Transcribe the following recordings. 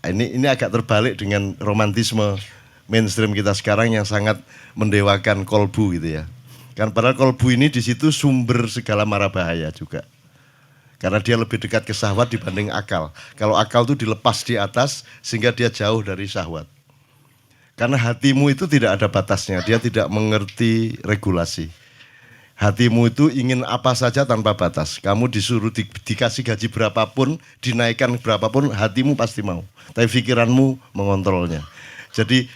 Ini agak terbalik dengan romantisme mainstream kita sekarang yang sangat mendewakan kolbu gitu ya. Kan padahal kolbu ini di situ sumber segala mara bahaya juga. Karena dia lebih dekat ke syahwat dibanding akal. Kalau akal itu dilepas di atas sehingga dia jauh dari syahwat. Karena hatimu itu tidak ada batasnya, dia tidak mengerti regulasi. Hatimu itu ingin apa saja tanpa batas. Kamu disuruh dikasih gaji berapapun, dinaikkan berapapun, hatimu pasti mau. Tapi pikiranmu mengontrolnya. Jadi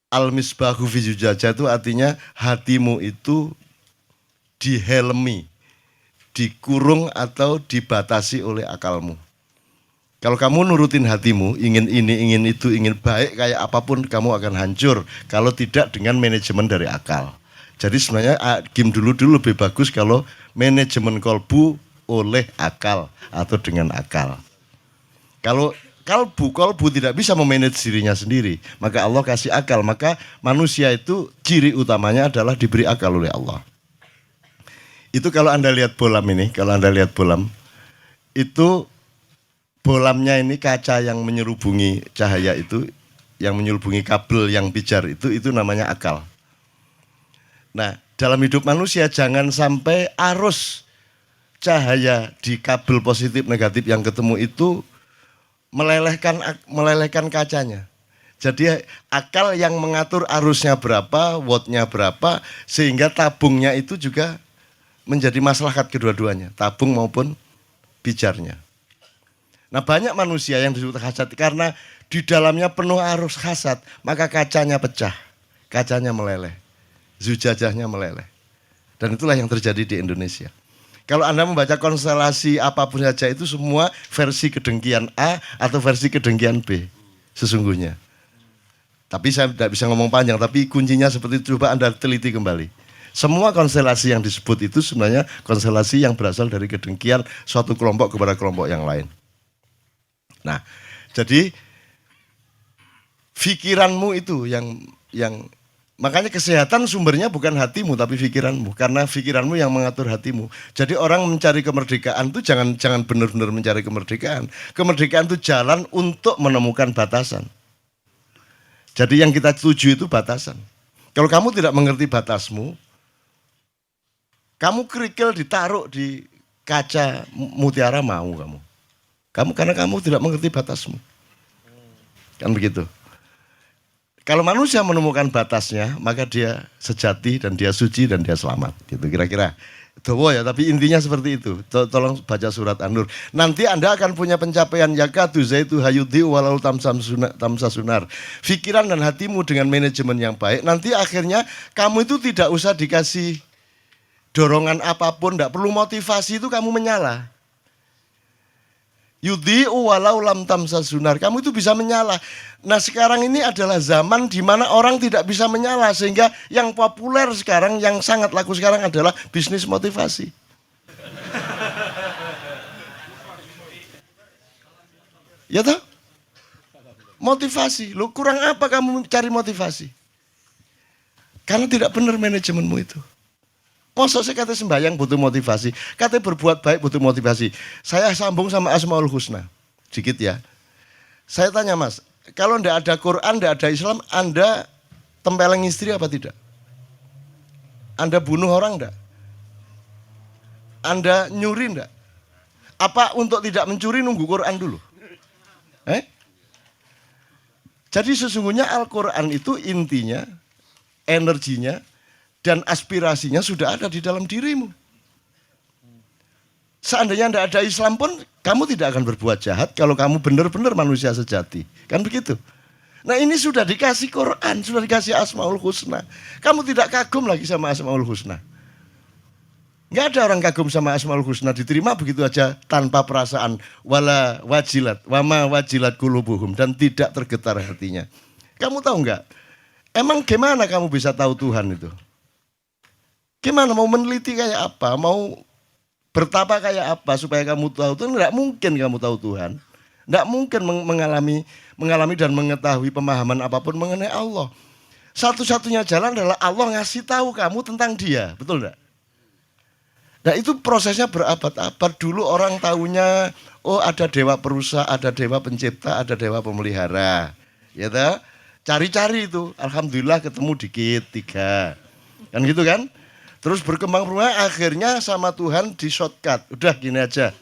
al-misbahu fi zujajah itu artinya hatimu itu dihelmi, dikurung atau dibatasi oleh akalmu. Kalau kamu nurutin hatimu, ingin ini, ingin itu, ingin baik kayak apapun, kamu akan hancur. Kalau tidak dengan manajemen dari akal. Jadi sebenarnya game dulu lebih bagus kalau manajemen kolbu oleh akal atau dengan akal. Kalau kolbu tidak bisa memanage dirinya sendiri, maka Allah kasih akal. Maka manusia itu ciri utamanya adalah diberi akal oleh Allah. Itu kalau Anda lihat bolam ini, itu bolamnya ini kaca yang menyelubungi cahaya itu, yang menyelubungi kabel yang pijar itu namanya akal. Nah, dalam hidup manusia jangan sampai arus cahaya di kabel positif negatif yang ketemu itu melelehkan kacanya. Jadi akal yang mengatur arusnya berapa, wattnya berapa, sehingga tabungnya itu juga menjadi maslahat kedua-duanya, tabung maupun pijarnya. Nah banyak manusia yang disebut hasad karena di dalamnya penuh arus hasad, maka kacanya pecah, kacanya meleleh, zujajahnya meleleh. Dan itulah yang terjadi di Indonesia. Kalau Anda membaca konstelasi apapun saja itu semua versi kedengkian A atau versi kedengkian B sesungguhnya. Tapi saya tidak bisa ngomong panjang, tapi kuncinya seperti itu, coba Anda teliti kembali. Semua konstelasi yang disebut itu sebenarnya konstelasi yang berasal dari kedengkian suatu kelompok kepada kelompok yang lain. Nah, jadi pikiranmu itu yang makanya kesehatan sumbernya bukan hatimu tapi pikiranmu, karena pikiranmu yang mengatur hatimu. Jadi orang mencari kemerdekaan itu jangan benar-benar mencari kemerdekaan. Kemerdekaan itu jalan untuk menemukan batasan. Jadi yang kita tuju itu batasan. Kalau kamu tidak mengerti batasmu, kamu kerikil ditaruh di kaca mutiara mau kamu. Karena kamu tidak mengerti batasmu. Kan begitu. Kalau manusia menemukan batasnya, maka dia sejati dan dia suci dan dia selamat. Gitu kira-kira. Dawa ya, tapi intinya seperti itu. Tolong baca surat An-Nur. Nanti Anda akan punya pencapaian yakatu zaitu hayudi walau tamsa sunar. Pikiran dan hatimu dengan manajemen yang baik, nanti akhirnya kamu itu tidak usah dikasih dorongan apapun, tidak perlu motivasi, itu kamu menyala. Yudhi'u walau lam tamsa sunar. Kamu itu bisa menyala. Nah sekarang ini adalah zaman di mana orang tidak bisa menyala. Sehingga yang populer sekarang, yang sangat laku sekarang adalah bisnis motivasi. Ya toh? Motivasi. Lu kurang apa kamu cari motivasi? Karena tidak benar manajemenmu itu. Masa saya kata sembahyang butuh motivasi, kata berbuat baik butuh motivasi. Saya sambung sama Asmaul Husna, sedikit ya. Saya tanya Mas, kalau tidak ada Quran, tidak ada Islam, Anda tempeleng istri apa tidak? Anda bunuh orang tidak? Anda nyuri tidak? Apa untuk tidak mencuri nunggu Quran dulu? Jadi sesungguhnya Al-Quran itu intinya, energinya, dan aspirasinya sudah ada di dalam dirimu. Seandainya tidak ada Islam pun, kamu tidak akan berbuat jahat kalau kamu benar-benar manusia sejati. Kan begitu? Nah ini sudah dikasih Quran, sudah dikasih Asmaul Husna. Kamu tidak kagum lagi sama Asmaul Husna. Nggak ada orang kagum sama Asmaul Husna, diterima begitu aja tanpa perasaan. Wala wajilat, wama wajilat kulubuhum, dan tidak tergetar hatinya. Kamu tahu nggak? Emang gimana kamu bisa tahu Tuhan itu? Gimana mau meneliti kayak apa, mau bertapa kayak apa supaya kamu tahu Tuhan? Tidak mungkin kamu tahu Tuhan. Tidak mungkin mengalami dan mengetahui pemahaman apapun mengenai Allah. Satu-satunya jalan adalah Allah ngasih tahu kamu tentang Dia, betul tidak? Nah itu prosesnya berabad-abad. Dulu orang tahunya Oh, ada dewa perusak, ada dewa pencipta, ada dewa pemelihara. Ya toh? Cari-cari itu. Alhamdulillah ketemu dikit 3. Kan gitu kan? Terus berkembang akhirnya sama Tuhan di shortcut. Udah gini aja.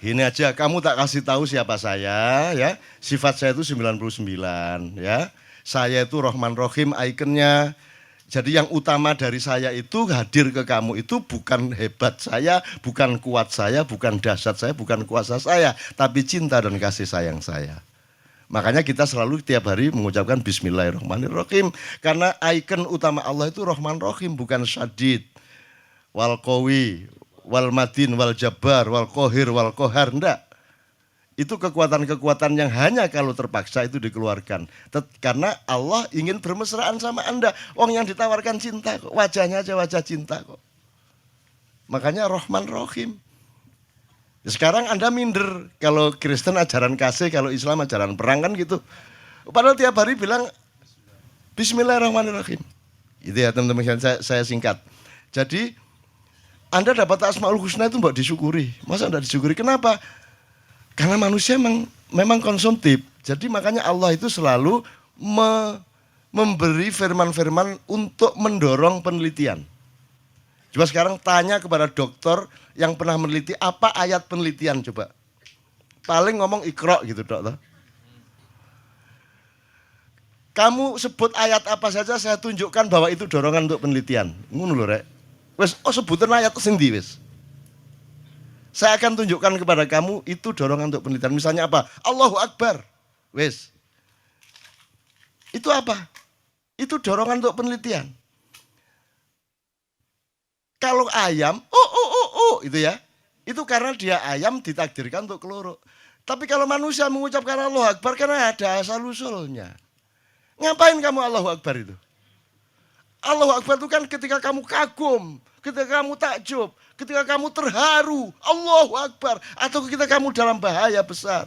Gini aja, kamu tak kasih tahu siapa saya ya. Sifat saya itu 99 ya. Saya itu Rahman Rahim ikonnya. Jadi yang utama dari saya itu hadir ke kamu itu bukan hebat saya, bukan kuat saya, bukan dahsyat saya, bukan kuasa saya, tapi cinta dan kasih sayang saya. Makanya kita selalu tiap hari mengucapkan Bismillahirrahmanirrahim. Karena ikon utama Allah itu Rahman Rahim, bukan Syadid, Wal Qawi, Wal Matin, Wal Jabbar, Wal Qahir, Wal Qahar. Enggak. Itu kekuatan-kekuatan yang hanya kalau terpaksa itu dikeluarkan. Karena Allah ingin bermesraan sama Anda. Wong yang ditawarkan cinta kok. Wajahnya aja wajah cinta kok. Makanya Rahman Rahim. Sekarang Anda minder. Kalau Kristen ajaran kasih, kalau Islam ajaran perang kan gitu. Padahal tiap hari bilang Bismillahirrahmanirrahim. Itu ya teman-teman, saya singkat. Jadi Anda dapat Asmaul Husna itu mbak disyukuri. Masa enggak disyukuri? Kenapa? Karena manusia memang konsumtif. Jadi makanya Allah itu selalu memberi firman-firman untuk mendorong penelitian. Coba sekarang tanya kepada dokter yang pernah meneliti apa ayat penelitian coba. Paling ngomong Iqra gitu dokter. Kamu sebut ayat apa saja saya tunjukkan bahwa itu dorongan untuk penelitian. Ngono lho rek. Wes sebutan ayat sing ndi wis. Saya akan tunjukkan kepada kamu itu dorongan untuk penelitian. Misalnya apa? Allahu Akbar. Wes. Itu apa? Itu dorongan untuk penelitian. Kalau ayam, itu ya. Itu karena dia ayam ditakdirkan untuk keloro. Tapi kalau manusia mengucapkan Allahu Akbar karena ada asal-usulnya. Ngapain kamu Allahu Akbar itu? Allahu Akbar itu kan ketika kamu kagum, ketika kamu takjub, ketika kamu terharu, Allahu Akbar. Atau ketika kamu dalam bahaya besar.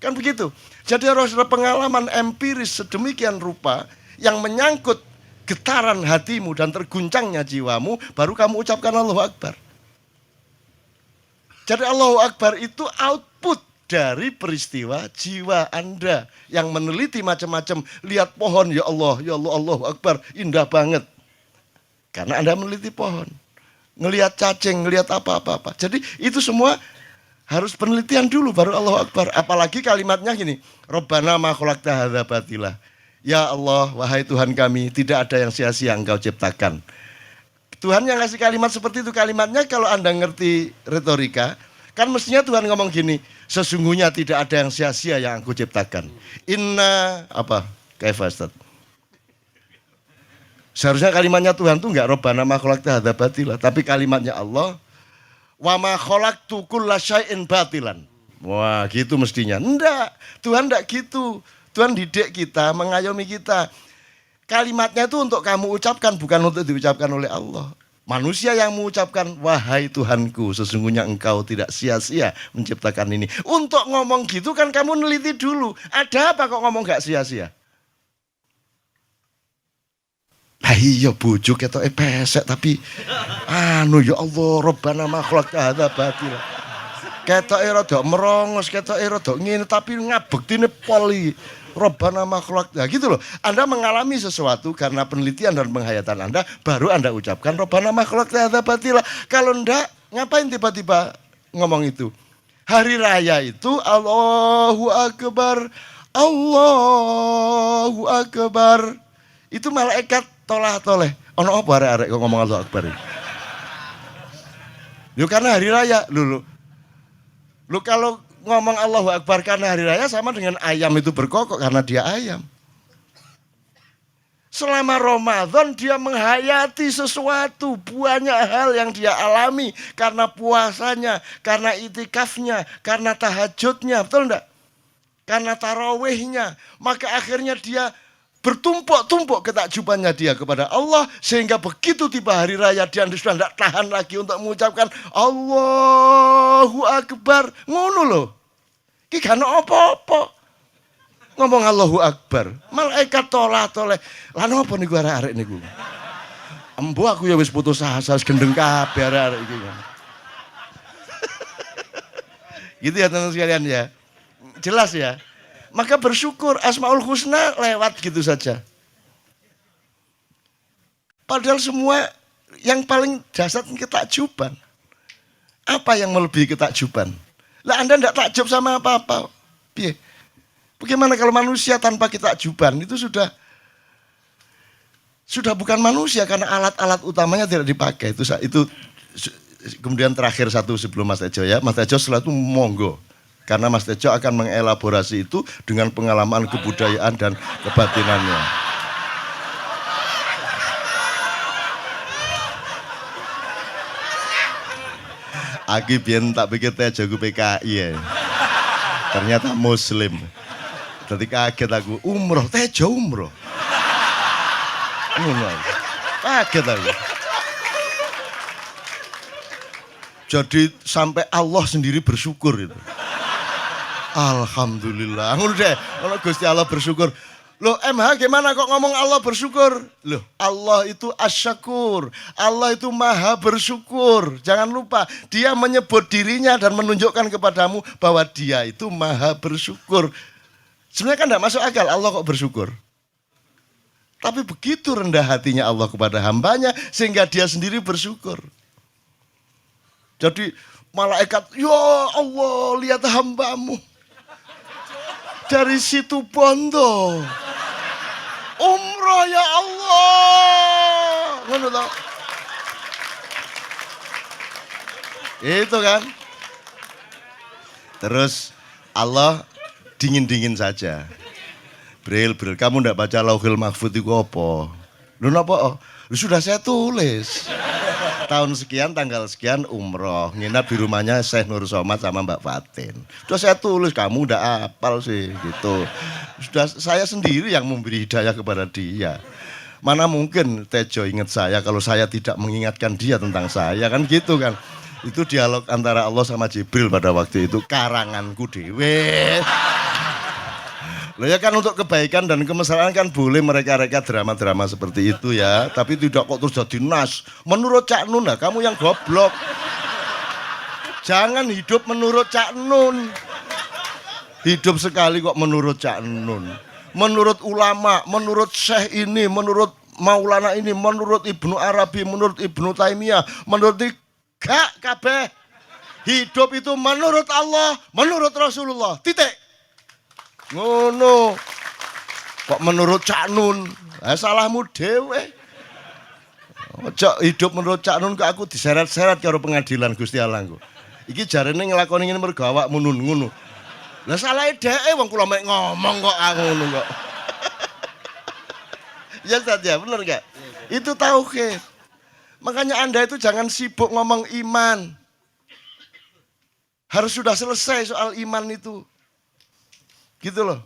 Kan begitu. Jadi harus ada pengalaman empiris sedemikian rupa yang menyangkut getaran hatimu dan terguncangnya jiwamu, baru kamu ucapkan Allahu Akbar. Jadi Allahu Akbar itu output dari peristiwa jiwa Anda yang meneliti macam-macam. Lihat pohon, ya Allah, Allahu Akbar, indah banget. Karena Anda meneliti pohon. Ngelihat cacing, ngelihat apa-apa. Jadi itu semua harus penelitian dulu baru Allahu Akbar. Apalagi kalimatnya gini, Rabbana ma khalaqta hadza batila. Ya Allah, wahai Tuhan kami, tidak ada yang sia-sia Engkau ciptakan. Tuhan yang ngasih kalimat seperti itu. Kalimatnya kalau Anda ngerti retorika, kan mestinya Tuhan ngomong gini, sesungguhnya tidak ada yang sia-sia yang Aku ciptakan. Inna apa? Kaifa Ustaz? Seharusnya kalimatnya Tuhan tuh enggak Rabbana ma khalaqta hadza batila, tapi kalimatnya Allah wa ma khalaqtu kulla syai'in batilan. Wah, gitu mestinya. Enggak, Tuhan enggak gitu. Tuhan didik kita, mengayomi kita. Kalimatnya itu untuk kamu ucapkan, bukan untuk diucapkan oleh Allah. Manusia yang mengucapkan, wahai Tuhanku, sesungguhnya Engkau tidak sia-sia menciptakan ini. Untuk ngomong gitu kan kamu neliti dulu. Ada apa kok ngomong gak sia-sia? Lah iya bojo ketoke pesek tapi ya Allah, Rabbana ma khalaqta hadza batila. Ketoke rada merongos, ketoke rada ngene tapi ngabektine poli. Rabbana ma khalaqta. Gitu loh. Anda mengalami sesuatu karena penelitian dan penghayatan Anda, baru Anda ucapkan Rabbana ma khalaqta hadza batila. Kalau enggak, ngapain tiba-tiba ngomong itu? Hari raya itu Allahu Akbar, Allahu Akbar. Itu malaikat tolah-toleh. Ono apa arek-arek kok ngomong Allahu Akbar? Yo karena hari raya. Lu kalau ngomong Allahu Akbar karena hari raya sama dengan ayam itu berkokok karena dia ayam. Selama Ramadan dia menghayati sesuatu, banyak hal yang dia alami karena puasanya, karena itikafnya, karena tahajudnya, betul enggak? Karena tarawihnya, maka akhirnya dia bertumpuk-tumpuk ketakjubannya dia kepada Allah, sehingga begitu tiba hari raya dia sudah tidak tahan lagi untuk mengucapkan Allahu Akbar. Ngono loh. Ki gak ono apa-apa. Ngomong Allahu Akbar, malaikat tolah-toleh. Lah napa niku arek-arek niku? Embo aku ya wis putus asa, wis gendeng kabeh arek-arek iki. Gitu ya teman-teman sekalian ya. Jelas ya. Maka bersyukur Asmaul Husna lewat gitu saja. Padahal semua yang paling dasar ketakjuban. Apa yang melebihi ketakjuban? Lah Anda tidak takjub sama apa-apa. Bagaimana kalau manusia tanpa ketakjuban itu sudah bukan manusia karena alat-alat utamanya tidak dipakai. Itu kemudian terakhir satu sebelum Mas Tejo ya. Mas Tejo setelah itu monggo. Karena Mas Tejo akan mengelaborasi itu dengan pengalaman kebudayaan dan kebatinannya. Aki biyen tak pikir Tejo ku PKI ya. Ternyata Muslim. Jadi kaget aku, umroh, Tejo umroh. Kaget aku. Jadi sampai Allah sendiri bersyukur itu. Alhamdulillah. Ngono deh, kalau Gusti Allah bersyukur. Loh MH gimana kok ngomong Allah bersyukur? Loh Allah itu asyakur. Allah itu maha bersyukur. Jangan lupa dia menyebut dirinya dan menunjukkan kepadamu bahwa dia itu maha bersyukur. Sebenarnya kan tidak masuk akal Allah kok bersyukur. Tapi begitu rendah hatinya Allah kepada hambanya sehingga dia sendiri bersyukur. Jadi malaikat, ya Allah lihat hambamu. Dari situ Bondo. Umroh ya Allah. Ngono toh. Itu kan. Terus Allah dingin-dingin saja. Bril, kamu ndak baca Lauhul Mahfuz itu apa? Lu napa? Sudah saya tulis. Tahun sekian, tanggal sekian umroh. Nginap di rumahnya Syekh Nur Somad sama Mbak Fatin. Sudah saya tulis, kamu udah hafal sih gitu. Sudah saya sendiri yang memberi hidayah kepada dia. Mana mungkin Tejo ingat saya kalau saya tidak mengingatkan dia tentang saya kan gitu kan. Itu dialog antara Allah sama Jibril pada waktu itu. Karanganku dewe. Loh ya kan untuk kebaikan dan kemesraan kan boleh mereka-reka drama-drama seperti itu ya. Tapi tidak kok terus jadi nas. Menurut Cak Nun lah, kamu yang goblok. Jangan hidup menurut Cak Nun. Hidup sekali kok menurut Cak Nun. Menurut ulama, menurut Syekh ini, menurut Maulana ini, menurut Ibnu Arabi, menurut Ibnu Taimiyah, menurut gak kabeh. Hidup itu menurut Allah, menurut Rasulullah. Titik. Ngono. Kok menurut Cak Nun? Salahmu dhewe. Ojo hidup menurut Cak Nun kok aku diseret-seret karo pengadilan Gusti Allah engko. Iki jarene nglakoni ngene mergo awakmu nun ngono. Lah salahe dheke wong kula mek ngomong kok ngono kok. Ya saja, bener enggak? Itu tauhid. Makanya Anda itu jangan sibuk ngomong iman. Harus sudah selesai soal iman itu. Gitu loh.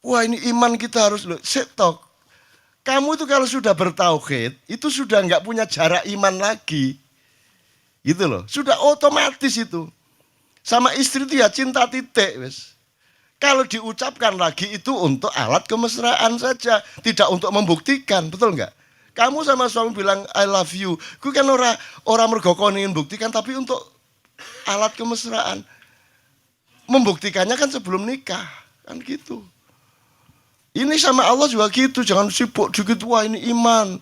Wah ini iman kita harus loh. Setok. Kamu itu kalau sudah bertauhid, itu sudah nggak punya jarak iman lagi. Gitu loh. Sudah otomatis itu. Sama istri itu ya cinta titik. Wes. Kalau diucapkan lagi itu untuk alat kemesraan saja. Tidak untuk membuktikan. Betul nggak? Kamu sama suami bilang I love you. Gue kan orang mergo kon ingin buktikan. Tapi untuk alat kemesraan. Membuktikannya kan sebelum nikah, kan gitu. Ini sama Allah juga gitu, jangan sibuk dikit, wah ini iman.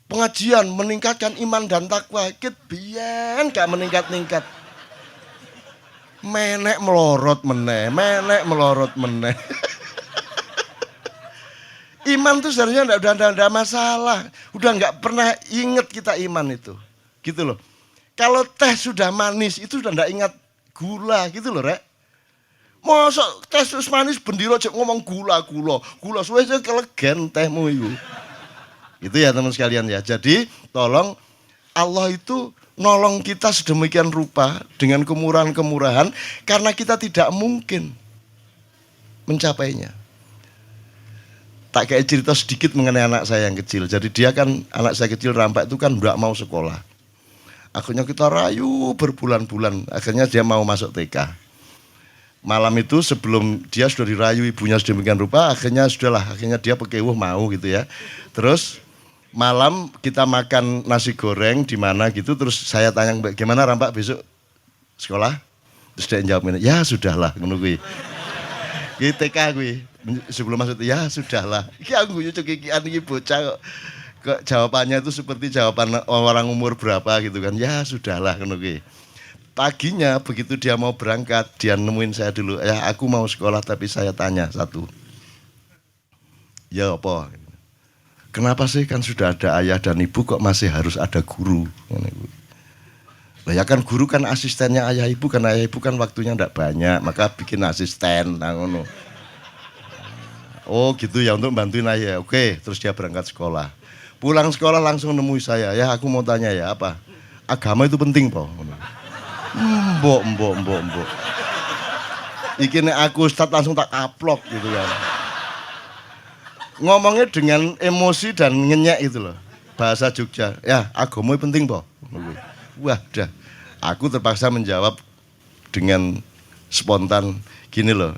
Pengajian meningkatkan iman dan takwa, kit biyen gak meningkat-ningkat. Menek melorot meneh. Iman tuh sebenarnya udah ada masalah, udah nggak pernah inget kita iman itu, gitu loh. Kalau teh sudah manis itu udah nggak ingat gula, gitu loh, Rek. Masa teh manis bendiro cek ngomong gula suwe saya kelegen tehmu itu. Itu ya teman sekalian ya. Jadi tolong Allah itu nolong kita sedemikian rupa dengan kemurahan-kemurahan karena kita tidak mungkin mencapainya. Tak kayak cerita sedikit mengenai anak saya yang kecil. Jadi dia kan anak saya kecil rampak itu kan enggak mau sekolah. Akhirnya kita rayu berbulan-bulan. Akhirnya dia mau masuk TK. Malam itu sebelum dia sudah dirayu ibunya sedemikian rupa, akhirnya dia pekewuh mau gitu ya. Terus malam kita makan nasi goreng di mana gitu, terus saya tanya gimana Rampak besok sekolah? Terus dia jawab, ya sudahlah, ngono kuwi. Iki TK kuwi. Sebelum masuk ya sudahlah. Iki aku cukikian iki bocah kok jawabannya itu seperti jawaban orang umur berapa gitu kan. Ya sudahlah ngono kuwi. Paginya begitu dia mau berangkat, dia nemuin saya dulu. Ya aku mau sekolah tapi saya tanya satu. Ya apa? Kenapa sih kan sudah ada ayah dan ibu kok masih harus ada guru? Lah ya kan guru kan asistennya ayah ibu, kan ayah ibu kan waktunya enggak banyak, maka bikin asisten. Nah ngono. Oh gitu ya, untuk bantuin ayah. Oke, terus dia berangkat sekolah. Pulang sekolah langsung nemui saya. Ya aku mau tanya ya apa? Agama itu penting po? Mbok. Iki nek aku ustad langsung tak kaplok gitu kan. Ngomongnya dengan emosi dan ngenyek itu loh. Bahasa Jogja. Ya, agama penting, po. Wah, dah. Aku terpaksa menjawab dengan spontan gini loh.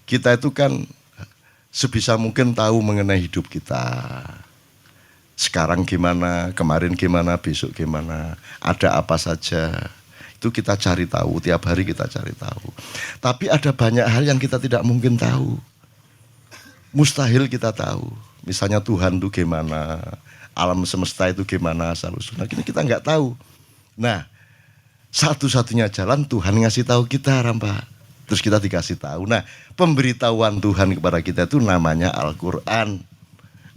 Kita itu kan sebisa mungkin tahu mengenai hidup kita. Sekarang gimana, kemarin gimana, besok gimana, ada apa saja. Itu kita cari tahu, tiap hari kita cari tahu. Tapi ada banyak hal yang kita tidak mungkin tahu. Mustahil kita tahu. Misalnya Tuhan itu gimana, alam semesta itu gimana, asal-usulnya kita nggak tahu. Nah, satu-satunya jalan Tuhan ngasih tahu kita, Rampa. Terus kita dikasih tahu. Nah, pemberitahuan Tuhan kepada kita itu namanya Al-Quran.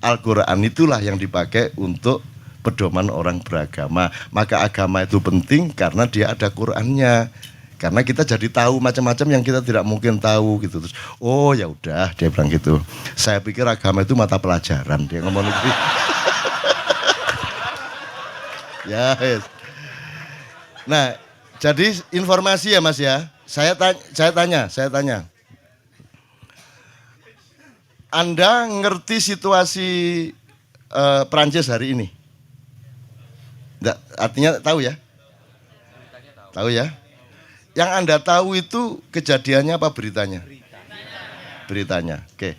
Al-Quran itulah yang dipakai untuk pedoman orang beragama. Maka agama itu penting karena dia ada Qurannya. Karena kita jadi tahu macam-macam yang kita tidak mungkin tahu gitu. Terus, oh ya udah, dia bilang gitu. Saya pikir agama itu mata pelajaran. Dia ngomong gitu. Ya, yes. Nah, jadi informasi ya Mas ya. Saya tanya. Anda ngerti situasi Prancis hari ini? Nggak, artinya tahu ya? Tahu ya? Yang Anda tahu itu kejadiannya apa beritanya? Beritanya. Oke.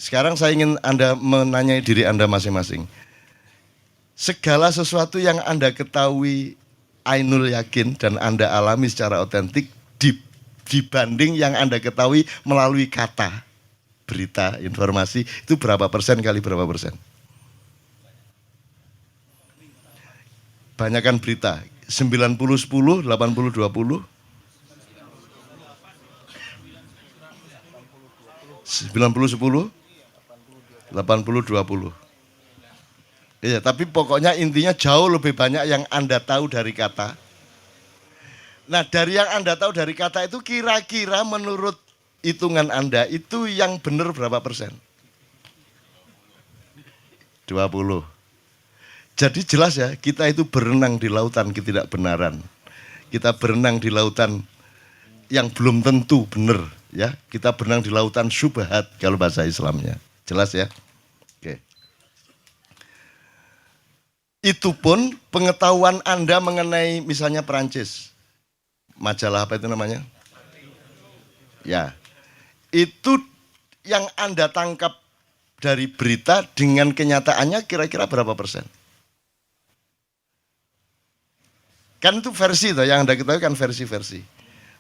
Sekarang saya ingin Anda menanyai diri Anda masing-masing. Segala sesuatu yang Anda ketahui ainul yakin dan Anda alami secara otentik dibanding yang Anda ketahui melalui kata, berita, informasi, itu berapa persen kali berapa persen? Banyakan berita. 90-10, 80-20. 90-10, 80-20. Iya, tapi pokoknya intinya jauh lebih banyak yang Anda tahu dari kata. Nah, dari yang Anda tahu dari kata itu kira-kira menurut hitungan Anda itu yang benar berapa persen? 20. Jadi jelas ya, kita itu berenang di lautan ketidakbenaran. Kita berenang di lautan yang belum tentu benar. Ya, kita berenang di lautan syubhat kalau bahasa Islamnya. Jelas ya? Oke. Itu pun pengetahuan Anda mengenai misalnya Perancis. Majalah apa itu namanya? Ya. Itu yang Anda tangkap dari berita dengan kenyataannya kira-kira berapa persen? Kan itu versi toh, yang Anda ketahui kan versi-versi.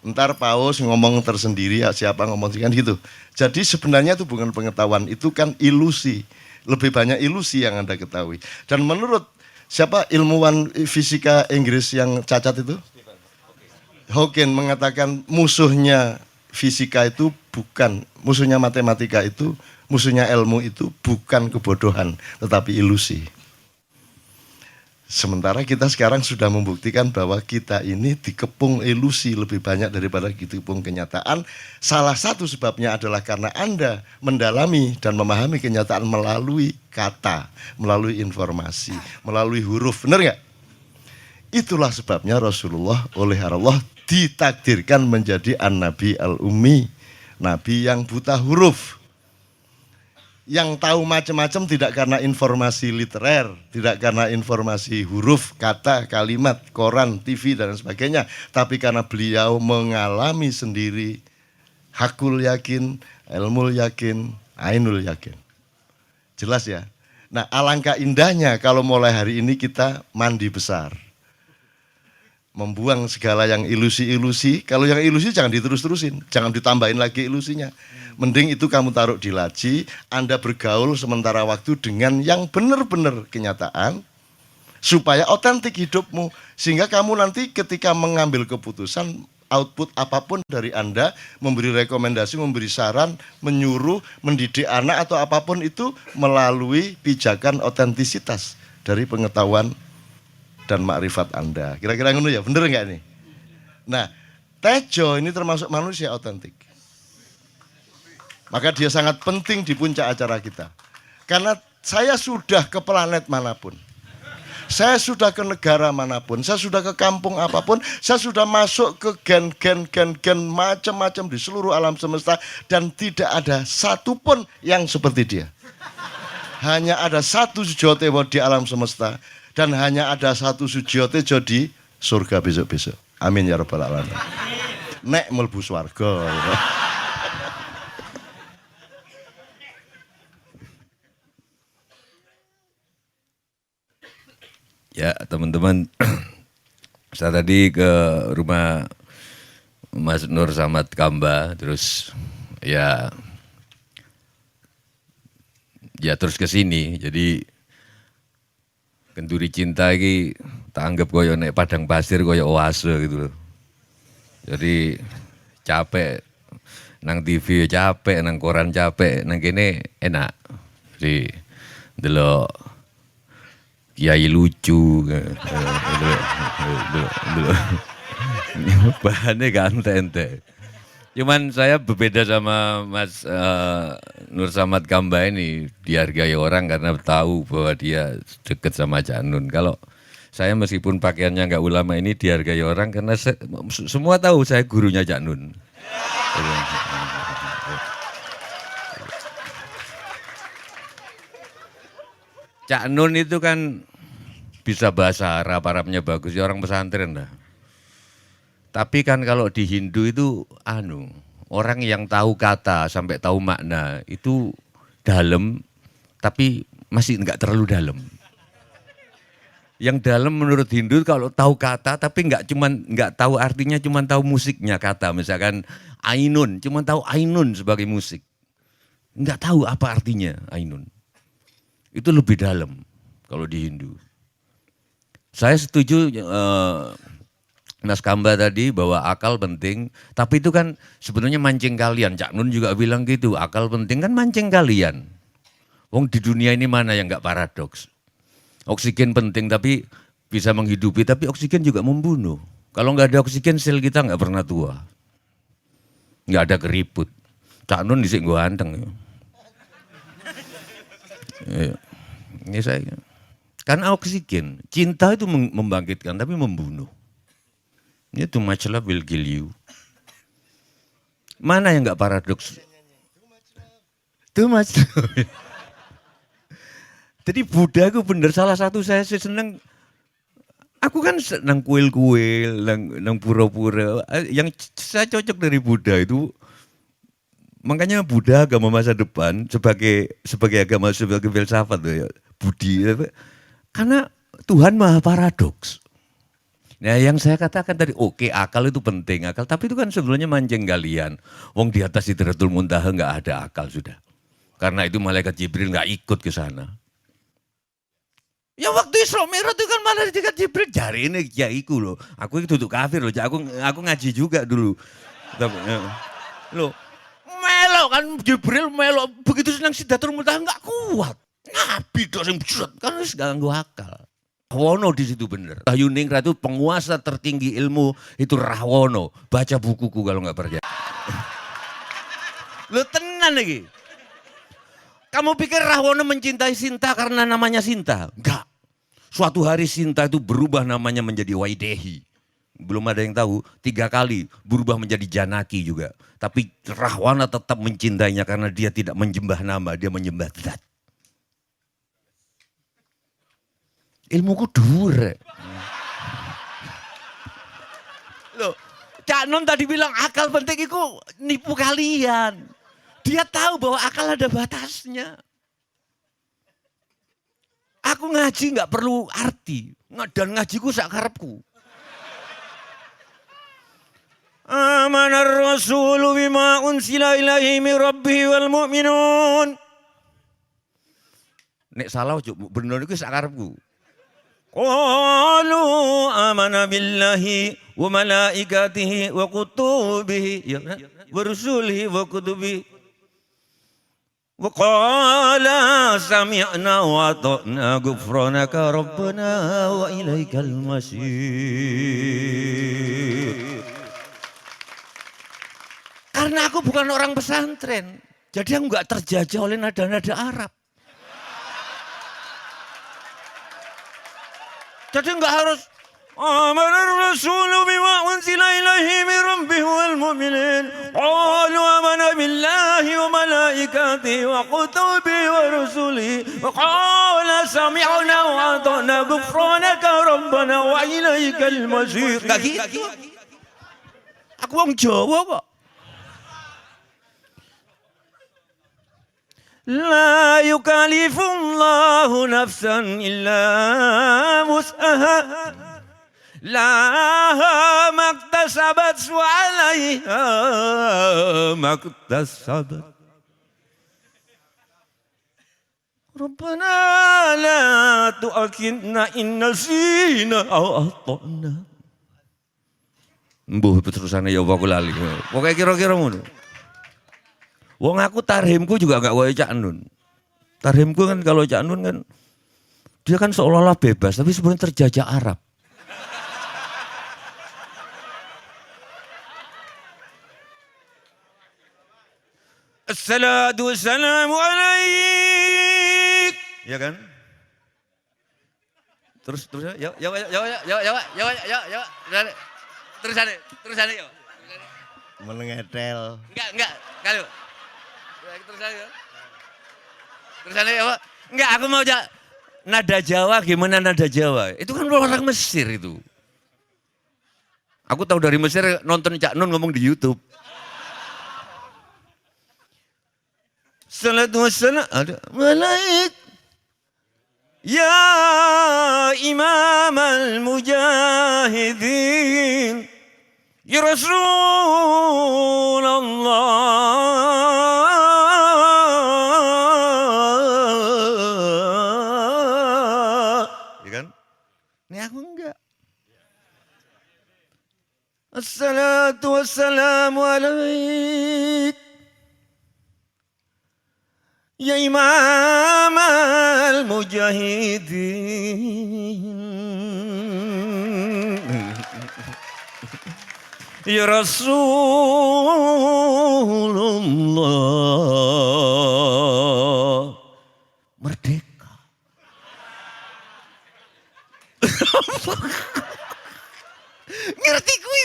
Ntar Paus ngomong tersendiri, ya siapa ngomong kan gitu. Jadi sebenarnya itu bukan pengetahuan, itu kan ilusi. Lebih banyak ilusi yang Anda ketahui. Dan menurut siapa ilmuwan fisika Inggris yang cacat itu? Hawking mengatakan musuhnya fisika itu bukan, musuhnya matematika itu, musuhnya ilmu itu bukan kebodohan, tetapi ilusi. Sementara kita sekarang sudah membuktikan bahwa kita ini dikepung ilusi lebih banyak daripada dikepung kenyataan. Salah satu sebabnya adalah karena Anda mendalami dan memahami kenyataan melalui kata, melalui informasi, melalui huruf. Benar nggak? Itulah sebabnya Rasulullah oleh Allah ditakdirkan menjadi an-nabi al-ummi, nabi yang buta huruf. Yang tahu macam-macam tidak karena informasi literer, tidak karena informasi huruf, kata, kalimat, koran, TV dan sebagainya, tapi karena beliau mengalami sendiri hakul yakin, ilmul yakin, ainul yakin. Jelas ya? Nah, alangkah indahnya kalau mulai hari ini kita mandi besar. membuang segala yang ilusi-ilusi. Kalau yang ilusi jangan diterus-terusin, jangan ditambahin lagi ilusinya. Mending itu kamu taruh di laci, Anda bergaul sementara waktu dengan yang benar-benar kenyataan, supaya otentik hidupmu. Sehingga kamu nanti ketika mengambil keputusan, output apapun dari Anda, memberi rekomendasi, memberi saran, menyuruh, mendidik anak atau apapun itu melalui pijakan otentisitas dari pengetahuan dan makrifat Anda. Kira-kira ngono ya, bener nggak nih? Nah, Tejo ini termasuk manusia otentik. Maka dia sangat penting di puncak acara kita. Karena saya sudah ke planet manapun. Saya sudah ke negara manapun, saya sudah ke kampung apapun, saya sudah masuk ke gen macam-macam di seluruh alam semesta dan tidak ada satupun yang seperti dia. Hanya ada satu Sujotewo di alam semesta dan hanya ada satu Sujotejo di surga besok-besok. Amin ya rabbal alamin. Nek mlebu swarga. Ya teman-teman, saya tadi ke rumah Mas Nur Samad Kamba, terus ya terus ke sini. Jadi Kenduri Cinta ini tak anggap koyo nek padang pasir koyo oase gitu loh. Jadi capek nang TV capek, nang koran capek, nang kene enak. Jadi delok kiai lucu, bahannya gak ente-ente. Cuman saya berbeda sama Mas Nur Samad Kamba ini, dihargai orang karena tahu bahwa dia deket sama Cak Nun. Kalau saya meskipun pakaiannya nggak ulama ini dihargai orang karena semua tahu saya gurunya Cak Nun. Cak Nun itu kan bisa bahasa Arabnya bagus, ya orang pesantren lah. Tapi kan kalau di Hindu itu orang yang tahu kata sampai tahu makna itu dalam, tapi masih enggak terlalu dalam. Yang dalam menurut Hindu kalau tahu kata tapi enggak tahu artinya, cuma tahu musiknya kata. Misalkan Ainun, cuma tahu Ainun sebagai musik. Enggak tahu apa artinya Ainun. Itu lebih dalam kalau di Hindu. Saya setuju Mas Kamba tadi bahwa akal penting, tapi itu kan sebenarnya mancing kalian. Cak Nun juga bilang gitu, akal penting kan mancing kalian. Wong di dunia ini mana yang enggak paradoks? Oksigen penting tapi bisa menghidupi, tapi oksigen juga membunuh. Kalau enggak ada oksigen sel kita enggak pernah tua. Enggak ada keriput. Cak Nun disik gua anteng. Ini saya, karena oksigen, cinta itu membangkitkan tapi membunuh. Ini too much love will kill you. Mana yang enggak paradoks? Too much love. Jadi Buddha itu bener, salah satu saya seneng. Aku kan senang kuil-kuil, nang pura-pura. Yang saya cocok dari Buddha itu, makanya Buddha agama masa depan sebagai agama, sebagai filsafat ya, Budi, karena Tuhan maha paradoks. Nah yang saya katakan tadi, oke, akal itu penting, akal, tapi itu kan sebenarnya mancing kalian. Wong di atas Sidratul Muntaha nggak ada akal sudah, karena itu malaikat Jibril nggak ikut ke sana. Ya waktu Isra Mi'raj itu kan malaikat Jibril jari ini kiaiku loh, aku itu tuh kafir loh, aku ngaji juga dulu, loh. Melo kan Jibril melo begitu senang Sidratul Muntaha nggak kuat. Nabi dong yang berat karena ganggu akal. Rahwono di situ bener. Yuningrat itu penguasa tertinggi ilmu itu Rahwono. Baca bukuku kalau nggak percaya. Lu tenan lagi. Kamu pikir Rahwono mencintai Sinta karena namanya Sinta? Enggak. Suatu hari Sinta itu berubah namanya menjadi Waidehi. Belum ada yang tahu, 3 kali berubah menjadi Janaki juga. Tapi Rahwana tetap mencintainya karena dia tidak menyembah nama, dia menyembah zat. Ilmuku dhuwur. Loh, Cak Nun tadi bilang akal penting itu nipu kalian. Dia tahu bahwa akal ada batasnya. Aku ngaji nggak perlu arti, dan ngajiku sak karepku. Amanar rasulu bima unsila ilaihi min rabbihi wal mu'minun. Nek salah ojo bener iku sak karepku. Qalu amana billahi wa malaikatihi wa kutubihi wa rusulihi wa kutubihi wa qala sami'na wa ata'na ghufranaka rabbana wa ilaikal masir. Karena aku bukan orang pesantren, jadi aku nggak terjajah oleh nada-nada Arab. Jadi nggak harus amanar rasulu bima unsila ilaihi min rabbih wal mu'minin qalu amana billahi wa malaikatihi wa kutubihi wa rusulihi wa qala sami'na wa ata'na ghufranaka rabbana wa ilaikal masir. Enggak gitu. Aku wong Jawa kok. La yukallifullahu nafsan illa wus'aha laha maktasabat wa 'alaiha maktasabat. Rabbana la tu'akhidna in nasina aw akhtana. Mbuh terusane ya aku lali. Pokoke kira-kira ngono. Wong aku tarhimku juga gak kaya Cak Nun. Tarhimku kan kalau Cak Nun kan dia kan seolah-olah bebas tapi sebenarnya terjajah Arab. Assalatu wassalamu alaik. Ya kan? Terus ya. Terusan ya. Menengetel. Enggak, kalau. Terusan ya, Pak. Enggak, aku mau nada Jawa, gimana nada Jawa? Itu kan orang Mesir itu. Aku tahu dari Mesir nonton Cak Nun ngomong di YouTube. Salatu wassalam ada malaik. Ya Imam al-Mujahidin. Ya Rasulullah. Ya kan? Ini aku enggak. Assalatu wassalamu alaik. Ya Imam al-Mujahidin. Ya Rasulullah. Merdeka. Ngerti kui.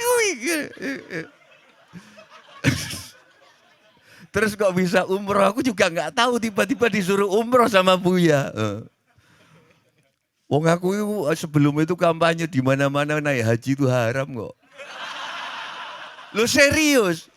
Terus kok bisa umroh, aku juga nggak tahu tiba-tiba disuruh umroh sama Buya. Wong aku sebelum itu kampanye di mana-mana naik haji itu haram kok. Lo serius?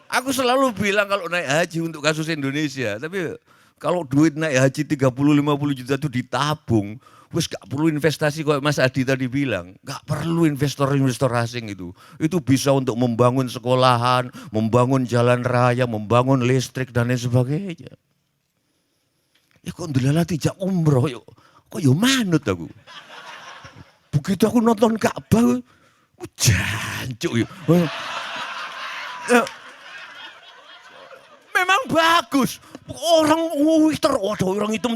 Aku selalu bilang kalau naik haji untuk kasus Indonesia, tapi kalau duit naik haji 30-50 juta itu ditabung, wes gak perlu investasi kok Mas Adi tadi bilang, gak perlu investor-investor asing itu. Itu bisa untuk membangun sekolahan, membangun jalan raya, membangun listrik dan lain sebagainya. Ya kok ndelala tidak umroh yuk. Kok yo manut aku. Begitu aku nonton Ka'bah, jancuk yuk. Memang bagus. Orang orang itu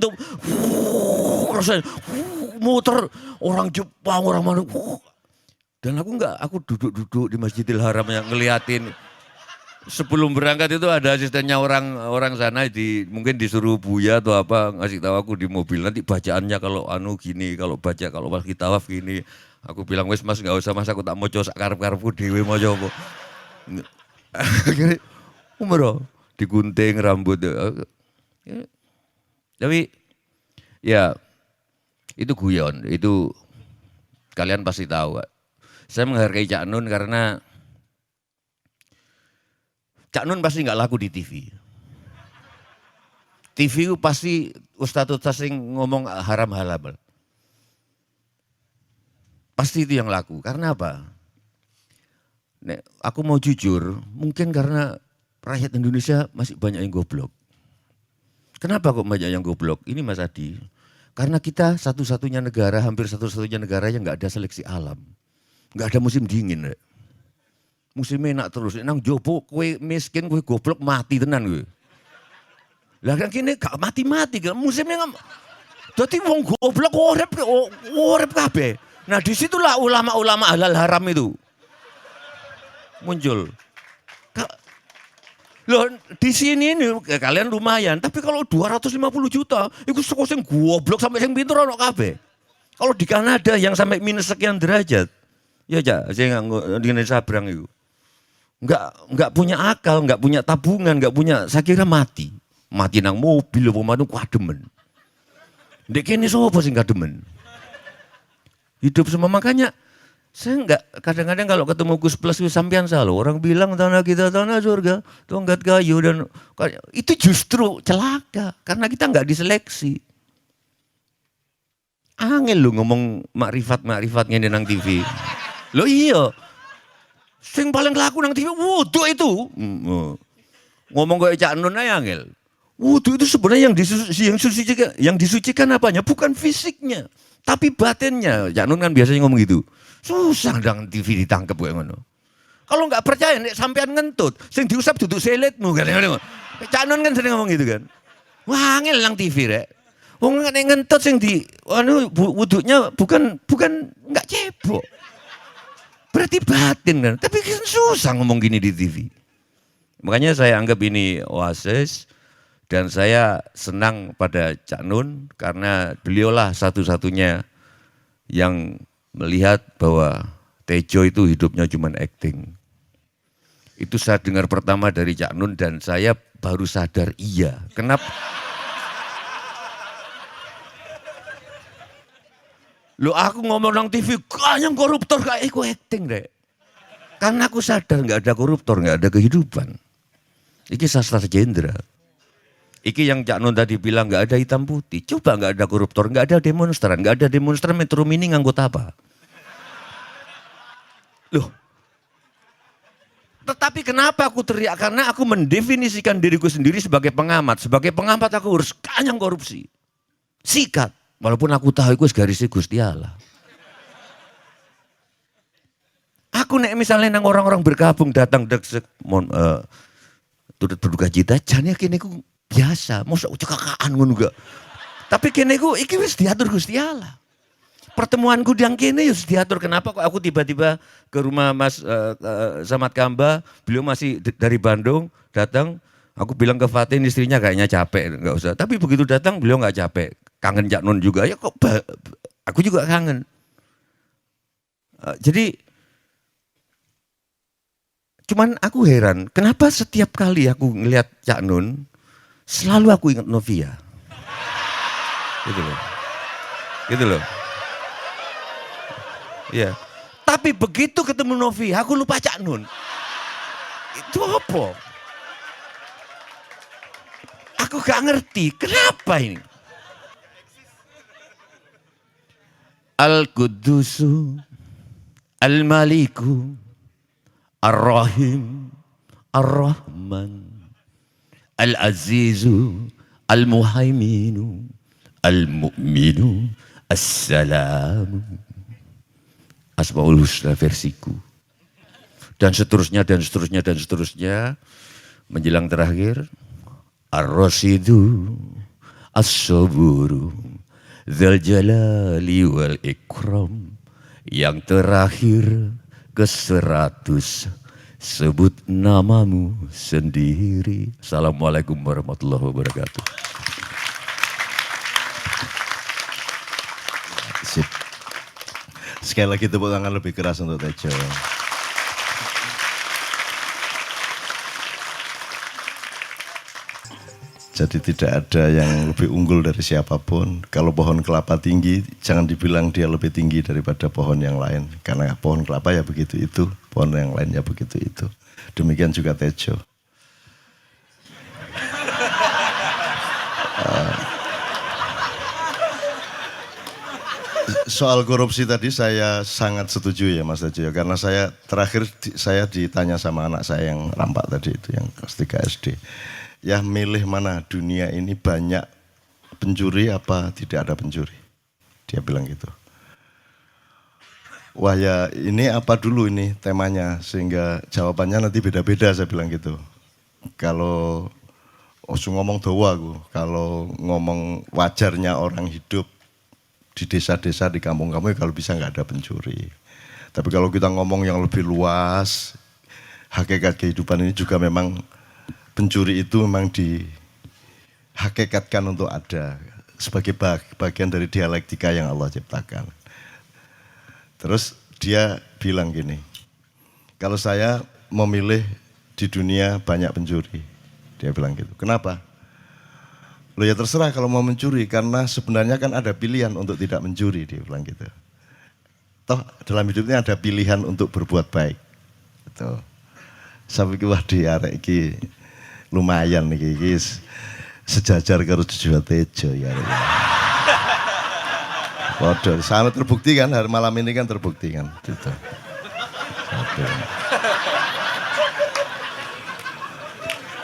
muter orang Jepang, orang mana. Dan aku enggak, aku duduk-duduk di Masjidil Haram yang ngeliatin. Sebelum berangkat itu ada asistennya orang sana mungkin disuruh Buya atau apa ngasih tahu aku di mobil nanti bacaannya kalau gini, kalau pas kita tawaf gini. Aku bilang wes Mas enggak usah Mas, aku tak mau coba karep-karepku dhewe mau coba. Akhirnya umroh digunting rambut. Tapi ya itu guyon, itu kalian pasti tahu. Saya menghargai Cak Nun karena Cak Nun pasti nggak laku di TV. TV itu pasti ustadz sing ngomong haram halal. Pasti itu yang laku. Karena apa? Nek, aku mau jujur, mungkin karena rakyat Indonesia masih banyak yang goblok. Kenapa kok banyak yang goblok? Ini Mas Adi, karena kita satu-satunya negara, hampir satu-satunya negara yang nggak ada seleksi alam. Nggak ada musim dingin. Rek. Musimnya enak terus. Nang jopo kue miskin, kue goblok mati tenan kue. Lah kan kini gak mati-mati kan musimnya nggak. Jadi wong goblok urip kabeh. Nah disitulah ulama-ulama halal haram itu muncul. Loh di sini ini kalian lumayan, tapi kalau 250 juta, itu sing goblok sampai sing pinter ono kabeh. Kalau di Kanada yang sampai minus sekian derajat, ya aja, saya nggak sabrang itu. Nggak punya akal, nggak punya tabungan, nggak punya, saya kira mati nang mobil apa manung kademen. Ndek kene sapa sing kademen? Hidup semua makanya saya enggak kadang-kadang kalau ketemu Gus Plus sampean selalu orang bilang tanah kita tanah surga, tongkat kayu dan itu justru celaka karena kita enggak diseleksi. Angel lu ngomong makrifat ngene nang TV. Lo iya. Sing paling laku nang TV wudu itu. Ngomong kayak Cak Nun ae angel. Wudu itu sebenarnya yang disucikan apanya? Bukan fisiknya, tapi batinnya. Cak Nun kan biasanya ngomong gitu. Susah dang TV ditangkap kayak ngono. Kalau nggak percaya nek sampean ngentut, sing diusap duduk selitmu kan. Cak Nun kan sering ngomong gitu kan. Wah, angel nang TV rek. Wong nek ngentut sing di wuduknya bukan nggak cebok. Berarti batin kan. Tapi kan susah ngomong gini di TV. Makanya saya anggap ini oasis. Dan saya senang pada Cak Nun karena beliaulah satu-satunya yang melihat bahwa Tejo itu hidupnya cuma acting. Itu saya dengar pertama dari Cak Nun dan saya baru sadar iya. Kenapa? Lu aku ngomong nang TV, yang koruptor kayak aku acting deh. Karena aku sadar nggak ada koruptor, nggak ada kehidupan. Iki sastra Jendra. Iki yang Cak Nun tadi bilang nggak ada hitam putih. Coba nggak ada koruptor, nggak ada demonstran, nggak ada demonstran Metro Mini nganggut apa? Loh. Tetapi kenapa aku teriak? Karena aku mendefinisikan diriku sendiri sebagai pengamat. Sebagai pengamat aku harus kanyang korupsi. Sikat. Walaupun aku tahu itu garisnya Gusti Allah. Aku nek misalnya nang orang-orang bergabung datang deksek turut berduka cita, jane kene ku biasa, mosok cekakaan ngono gak. Tapi kene ku iki wis diatur Gusti Allah. Pertemuanku yang kene wis diatur. Kenapa kok aku tiba-tiba ke rumah Mas Samad Kamba, beliau masih dari Bandung datang, aku bilang ke Fatin istrinya kayaknya capek, enggak usah. Tapi begitu datang beliau enggak capek. Kangen Cak Nun juga, ya kok aku juga kangen. Jadi cuman aku heran, kenapa setiap kali aku ngelihat Cak Nun, selalu aku ingat Novia. Gitu loh. Gitu loh. Iya. Tapi begitu ketemu Novia, aku lupa Cak Nun. Itu apa? Aku gak ngerti, kenapa ini? Al-Qudusu, Al-Maliku, Ar-Rahim, Ar-Rahman, Al-Azizu, Al-Muhaiminu, Al-Mu'minu, As-Salamu. Asmaul Husna versiku. Dan seterusnya, dan seterusnya, dan seterusnya. Menjelang terakhir. Ar-Rasidu, As-Saburu, Dzal Jalali wal Ikram. Yang terakhir ke-100. Sebut namamu sendiri. Assalamualaikum warahmatullahi wabarakatuh. Sip. Sekali lagi tepuk tangan lebih keras untuk Tejo. Jadi tidak ada yang lebih unggul dari siapapun. Kalau pohon kelapa tinggi, jangan dibilang dia lebih tinggi daripada pohon yang lain. Karena pohon kelapa ya begitu itu, pohon yang lainnya begitu itu. Demikian juga Tejo. Soal korupsi tadi saya sangat setuju ya Mas Tejo, karena saya terakhir saya ditanya sama anak saya yang rampak tadi itu, yang kelas 3 SD. Ya milih mana, dunia ini banyak pencuri apa tidak ada pencuri? Dia bilang gitu. Wah ya ini apa dulu ini temanya, sehingga jawabannya nanti beda-beda, saya bilang gitu. Kalau ngomong doa aku, kalau ngomong wajarnya orang hidup di desa-desa, di kampung-kampung, ya kalau bisa nggak ada pencuri. Tapi kalau kita ngomong yang lebih luas, hakikat kehidupan ini juga memang pencuri itu memang dihakikatkan untuk ada sebagai bagian dari dialektika yang Allah ciptakan. Terus dia bilang gini, kalau saya memilih di dunia banyak pencuri, dia bilang gitu. Kenapa? Loh ya terserah kalau mau mencuri, karena sebenarnya kan ada pilihan untuk tidak mencuri, dia bilang gitu. Toh dalam hidupnya ada pilihan untuk berbuat baik. Gitu. Sampai wah diarek iki lumayan nih iki sejajar karo Jojo Tejo ya. Waduh, sangat terbukti kan, hari malam ini kan terbukti kan. Gitu.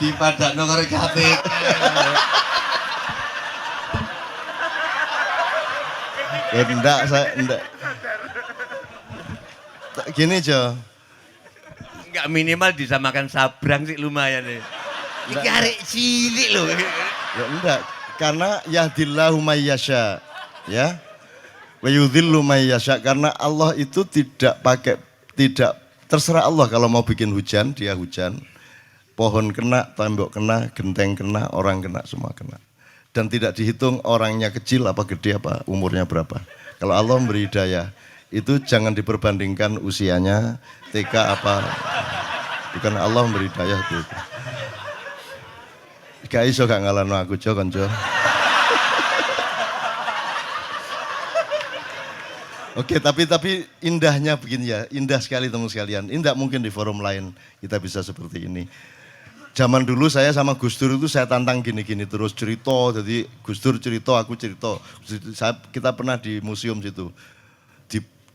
Di padak nomor KPK. Enggak, saya enggak. Gini Jo. Enggak minimal disamakan sabrang sih lumayan nih. Iki arek cilik loh. Ya enggak, karena yahdillahu mayyasya, ya. Wa yudhillu mayyasya, karena Allah itu tidak terserah Allah kalau mau bikin hujan, dia hujan. Pohon kena, tembok kena, genteng kena, orang kena, semua kena. Dan tidak dihitung orangnya kecil apa gede apa umurnya berapa. Kalau Allah memberi hidayah itu jangan diperbandingkan usianya TK apa, bukan Allah memberi hidayah itu. Gak iso gak ngalahno aku Jo konco. Oke, tapi indahnya begini ya, indah sekali teman sekalian. Indah mungkin di forum lain kita bisa seperti ini. Zaman dulu saya sama Gus Dur itu saya tantang gini-gini terus cerita, jadi Gus Dur cerita, aku cerita. Kita pernah di museum situ,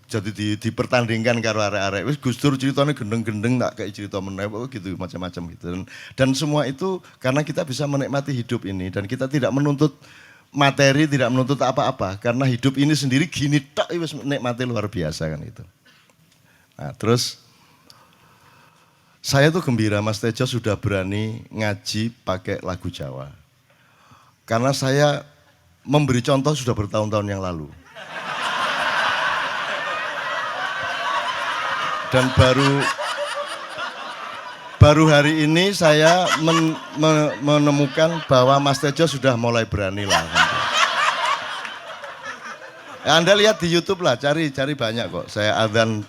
jadi dipertandingkan karo arek-arek. Wis Gus Dur ceritanya gendeng-gendeng tak kayak cerita meneh gitu macam-macam gitu. Dan semua itu karena kita bisa menikmati hidup ini dan kita tidak menuntut materi, tidak menuntut apa-apa, karena hidup ini sendiri gini tok wis nikmati luar biasa kan itu. Nah, terus saya tuh gembira Mas Tejo sudah berani ngaji pakai lagu Jawa. Karena saya memberi contoh sudah bertahun-tahun yang lalu. Dan baru hari ini saya menemukan bahwa Mas Tejo sudah mulai berani lah. Ya, Anda lihat di YouTube lah, cari banyak kok. Saya adzan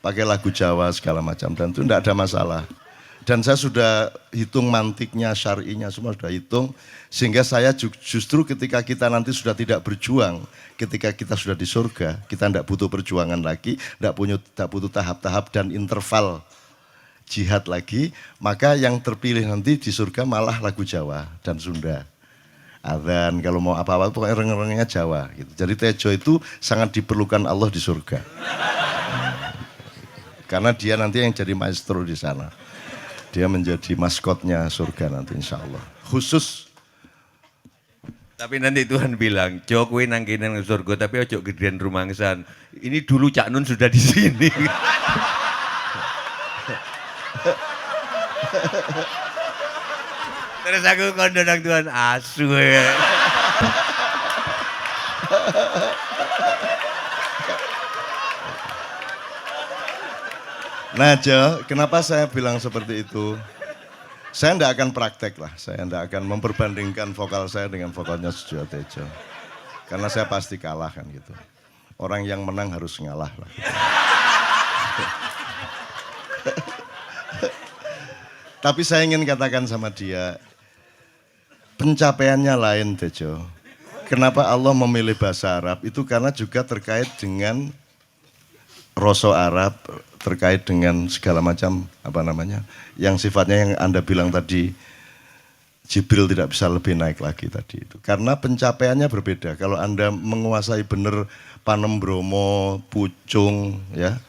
pakai lagu Jawa segala macam dan itu tidak ada masalah. Dan saya sudah hitung mantiknya, syar'inya semua sudah hitung. Sehingga saya justru ketika kita nanti sudah tidak berjuang, ketika kita sudah di surga, kita tidak butuh perjuangan lagi, tidak butuh tahap-tahap dan interval jihad lagi, maka yang terpilih nanti di surga malah lagu Jawa dan Sunda. Adzan kalau mau apa-apa pokoknya reng-rengnya Jawa gitu. Jadi Tejo itu sangat diperlukan Allah di surga. Karena dia nanti yang jadi maestro di sana. Dia menjadi maskotnya surga nanti insya Allah. Khusus. Tapi nanti Tuhan bilang, Jo kowe nang kene nang surga tapi ojo gedean rumangsan. Ini dulu Cak Nun sudah di sini. Terus aku kondo nang Tuhan asu ya. Nah Jo, kenapa saya bilang seperti itu? Saya tidak akan praktek lah, saya tidak akan memperbandingkan vokal saya dengan vokalnya Jojo Tejo. Karena saya pasti kalah kan gitu. Orang yang menang harus ngalah lah. Gitu. Tapi saya ingin katakan sama dia, pencapaiannya lain Tejo. Kenapa Allah memilih bahasa Arab? Itu karena juga terkait dengan rasa Arab, terkait dengan segala macam yang sifatnya yang Anda bilang tadi, Jibril tidak bisa lebih naik lagi tadi itu. Karena pencapaiannya berbeda. Kalau Anda menguasai benar Panem Bromo, Pucung, ya,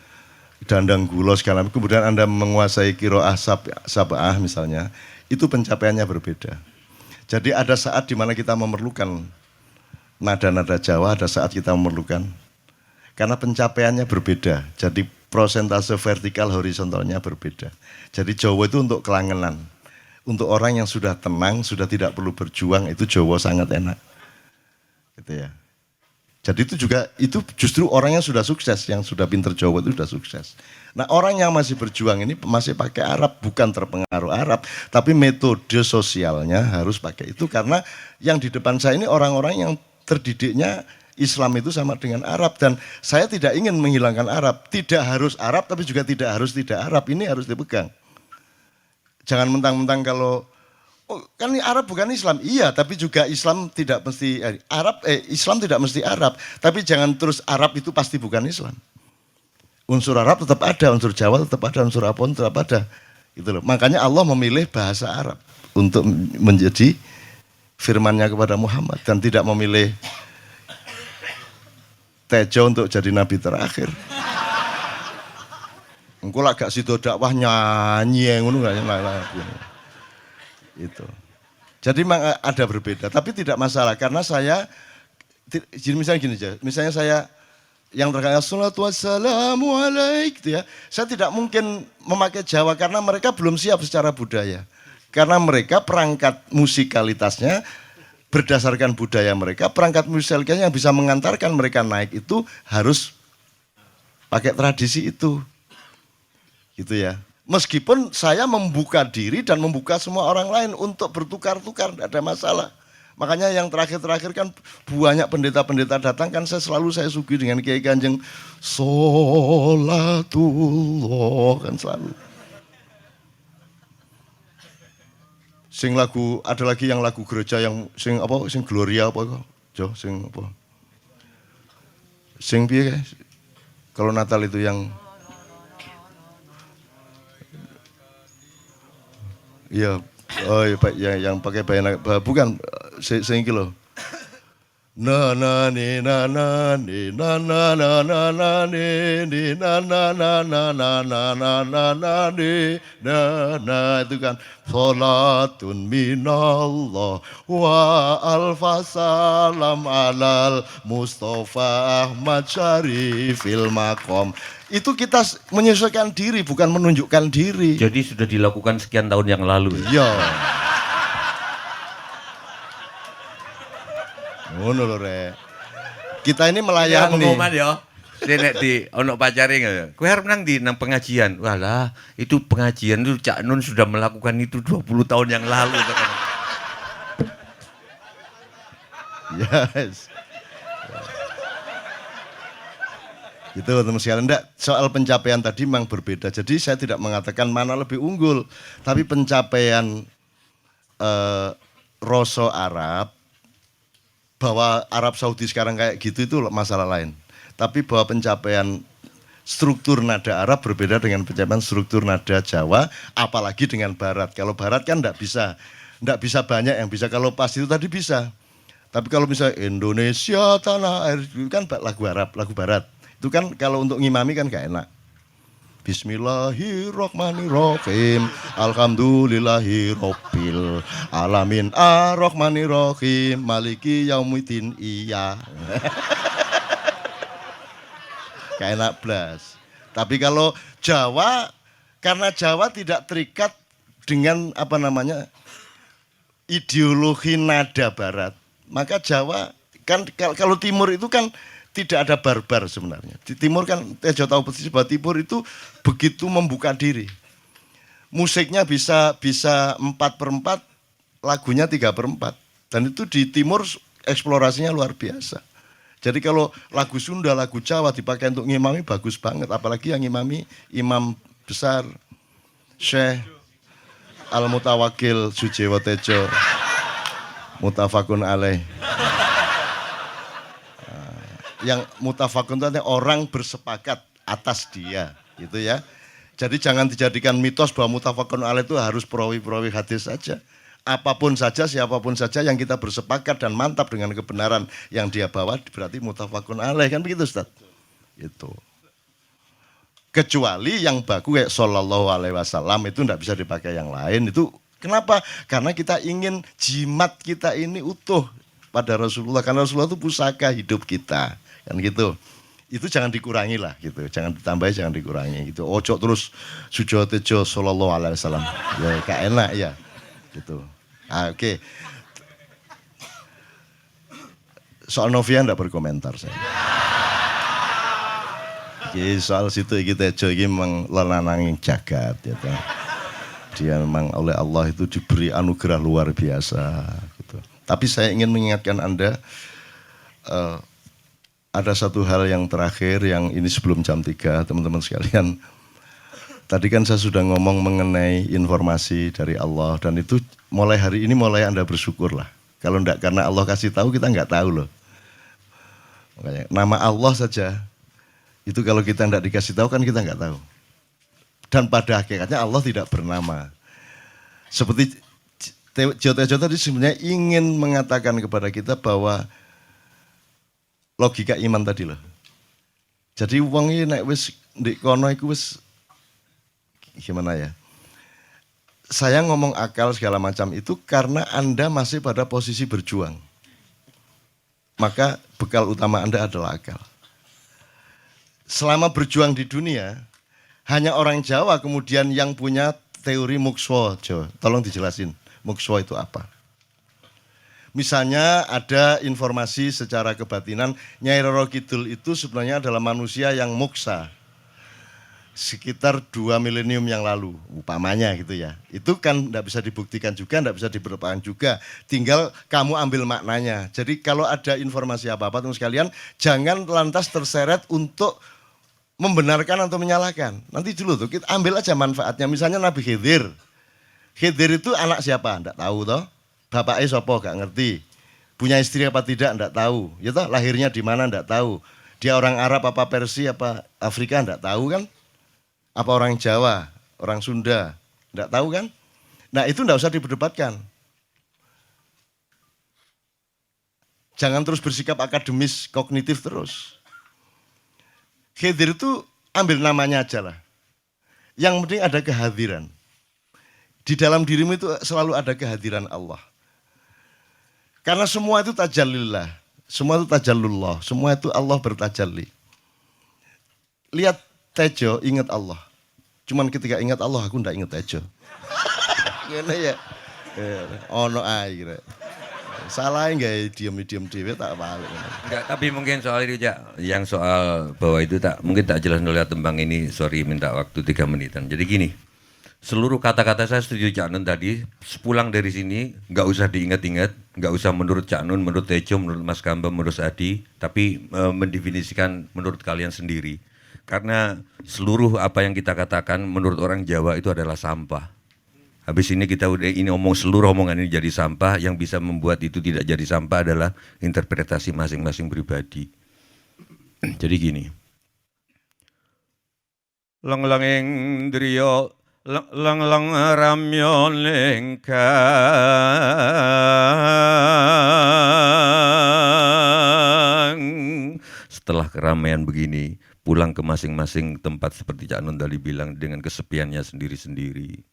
Dandang Gulo segala macam. Kemudian Anda menguasai Qiraah Sab'ah misalnya, itu pencapaiannya berbeda. Jadi ada saat di mana kita memerlukan nada-nada Jawa, ada saat kita memerlukan, karena pencapaiannya berbeda. Jadi prosentase vertikal horizontalnya berbeda. Jadi Jawa itu untuk kelangenan. Untuk orang yang sudah tenang, sudah tidak perlu berjuang, itu Jawa sangat enak. Gitu ya. Jadi itu juga, itu justru orang yang sudah sukses, yang sudah pinter Jawa itu sudah sukses. Nah orang yang masih berjuang ini masih pakai Arab, bukan terpengaruh Arab, tapi metode sosialnya harus pakai itu. Karena yang di depan saya ini orang-orang yang terdidiknya Islam itu sama dengan Arab. Dan saya tidak ingin menghilangkan Arab. Tidak harus Arab, tapi juga tidak harus tidak Arab. Ini harus dipegang. Jangan mentang-mentang kalau oh, kan ini Arab bukan Islam. Iya, tapi juga Islam tidak mesti Islam tidak mesti Arab. Tapi jangan terus Arab itu pasti bukan Islam. Unsur Arab tetap ada, unsur Jawa tetap ada, unsur Apon tetap ada. Gitu loh. Makanya Allah memilih bahasa Arab untuk menjadi firman-Nya kepada Muhammad dan tidak memilih Tejo untuk jadi nabi terakhir. Engko lak gak sido dakwah nyanyi ngono gak itu. Jadi memang ada berbeda, tapi tidak masalah karena saya misalnya gini aja, misalnya saya yang terkait salatu wassalamu alaik gitu ya. Saya tidak mungkin memakai Jawa karena mereka belum siap secara budaya. Karena mereka perangkat musikalitasnya berdasarkan budaya mereka, perangkat musikalitasnya yang bisa mengantarkan mereka naik itu harus pakai tradisi itu. Gitu ya. Meskipun saya membuka diri dan membuka semua orang lain untuk bertukar-tukar, tidak ada masalah. Makanya yang terakhir-terakhir kan banyak pendeta-pendeta datang kan saya suguhi dengan Kiai Kanjeng Sholatullah kan selalu. Sing lagu ada lagi yang lagu gereja yang sing apa sing Gloria apa kok? Jo sing apa? Sing piye kalau Natal itu yang iya, oh iya, yang pakai bayana, bukan, sing iki lho. Na na ni na na ni na na na na na ni ni na na na na na na na na na ni na na itu kan salatun minallah wa alfasalam alal Mustafa Ahmad Syarifil Maqam. Itu kita menyesuaikan diri, bukan menunjukkan diri. Jadi sudah dilakukan sekian tahun yang lalu. Iya. Ngono lho Rek. Kita ini melayani. Pengumuman ya. Nek di ono pacare ya. Kowe arep nang ndi nang pengajian. Walah, itu pengajian itu Cak Nun sudah melakukan itu 20 tahun yang lalu. Yes. Itu teman sekalian, enggak, soal pencapaian tadi memang berbeda. Jadi saya tidak mengatakan mana lebih unggul, tapi pencapaian Roso Arab, bahwa Arab Saudi sekarang kayak gitu itu masalah lain. Tapi bahwa pencapaian struktur nada Arab berbeda dengan pencapaian struktur nada Jawa, apalagi dengan Barat. Kalau Barat kan enggak bisa banyak yang bisa. Kalau pas itu tadi bisa. Tapi kalau misalnya Indonesia tanah air itu kan lagu Arab, lagu Barat. Itu kan kalau untuk ngimami kan gak enak. Bismillahirrahmanirrahim. Alhamdulillahirabbil alamin. Arrahmanirrahim. Maliki yaumiddin. Iya. Gak enak blas. Tapi kalau Jawa, karena Jawa tidak terikat dengan apa namanya ideologi nada Barat, maka Jawa kan kalau Timur itu kan tidak ada barbar sebenarnya. Di Timur kan, Tejo tahu persis bahwa Timur itu begitu membuka diri. Musiknya bisa 4/4, lagunya 3/4. Dan itu di Timur eksplorasinya luar biasa. Jadi kalau lagu Sunda, lagu Jawa dipakai untuk ngimami bagus banget. Apalagi yang ngimami imam besar, Syekh Al-Mutawakil Sujewo Tejo, mutafakun alaih. Yang mutafakun itu orang bersepakat atas dia, gitu ya. Jadi jangan dijadikan mitos bahwa mutafakun alaih itu harus perawi-perawi hadis saja. apapun saja, siapapun saja yang kita bersepakat dan mantap dengan kebenaran yang dia bawa berarti muttafaqun alaih, kan begitu Ustaz? Itu. Kecuali yang baku kayak sallallahu alaihi wasallam itu enggak bisa dipakai yang lain. Itu kenapa? Karena kita ingin jimat kita ini utuh pada Rasulullah, karena Rasulullah itu pusaka hidup kita, kan gitu. Itu jangan dikurangi lah gitu, jangan ditambahi, jangan dikurangi gitu. Ojo terus sujo tejo sallallahu alaihi wasallam. Ya gak enak ya. Gitu. Oke. Soal Novia enggak berkomentar saya. Soal situ kita tejo ini memang lananging jagat ya. Dia memang oleh Allah itu diberi anugerah luar biasa gitu. Tapi saya ingin mengingatkan Anda ada satu hal yang terakhir yang ini sebelum jam 3 teman-teman sekalian. Tadi kan saya sudah ngomong mengenai informasi dari Allah dan itu mulai hari ini mulai Anda bersyukur lah. Kalau enggak karena Allah kasih tahu kita enggak tahu loh. Makanya, nama Allah saja itu kalau kita enggak dikasih tahu kan kita enggak tahu. Dan pada hakikatnya Allah tidak bernama. Seperti Jotejo tadi sebenarnya ingin mengatakan kepada kita bahwa logika iman tadi loh. Jadi wong ini nek wis ndek kono iku wis gimana ya? Saya ngomong akal segala macam itu karena Anda masih pada posisi berjuang. Maka bekal utama Anda adalah akal. Selama berjuang di dunia, hanya orang Jawa kemudian yang punya teori mukswa. Tolong dijelasin, mukswa itu apa? Misalnya ada informasi secara kebatinan, Nyai Roro Kidul itu sebenarnya adalah manusia yang muksa. Sekitar 2 milenium yang lalu, upamanya gitu ya. Itu kan tidak bisa dibuktikan juga, tidak bisa diperlukan juga. Tinggal kamu ambil maknanya. Jadi kalau ada informasi apa-apa teman sekalian, jangan lantas terseret untuk membenarkan atau menyalahkan. Nanti dulu tuh kita ambil aja manfaatnya. Misalnya Nabi Khidir. Khidir itu anak siapa? Tidak tahu toh. Bapaknya sopo gak ngerti. Punya istri apa tidak enggak tahu. Ya toh lahirnya di mana enggak tahu. Dia orang Arab apa Persia apa Afrika enggak tahu kan? Apa orang Jawa, orang Sunda, enggak tahu kan? Nah, itu enggak usah diperdebatkan. Jangan terus bersikap akademis kognitif terus. Khidir itu ambil namanya aja lah. Yang penting ada kehadiran. Di dalam dirimu itu selalu ada kehadiran Allah. Karena semua itu tajallillah, semua itu tajallullah, semua itu Allah bertajalli. Lihat Tejo, ingat Allah. Cuman ketika ingat Allah, aku ndak ingat Tejo. Gimana ya? Ono ae kira. Salah enggak diam-diam dhewe tak balik. Enggak, tapi mungkin soal itu yang soal bahwa itu mungkin tak jelas oleh tembang ini, sorry minta waktu 3 menitan. Jadi gini. Seluruh kata-kata saya setuju Cak Nun tadi, sepulang dari sini nggak usah diingat-ingat, nggak usah menurut Cak Nun, menurut Tejo, menurut Mas Kamba, menurut Adi, tapi mendefinisikan menurut kalian sendiri. Karena seluruh apa yang kita katakan menurut orang Jawa itu adalah sampah. Habis ini kita udah ini seluruh omongan ini jadi sampah, yang bisa membuat itu tidak jadi sampah adalah interpretasi masing-masing pribadi. Jadi gini. Lang-langing driya lang-lang ramyon lengkang. Setelah keramaian begini, pulang ke masing-masing tempat seperti Cak Nun tadi bilang dengan kesepiannya sendiri-sendiri.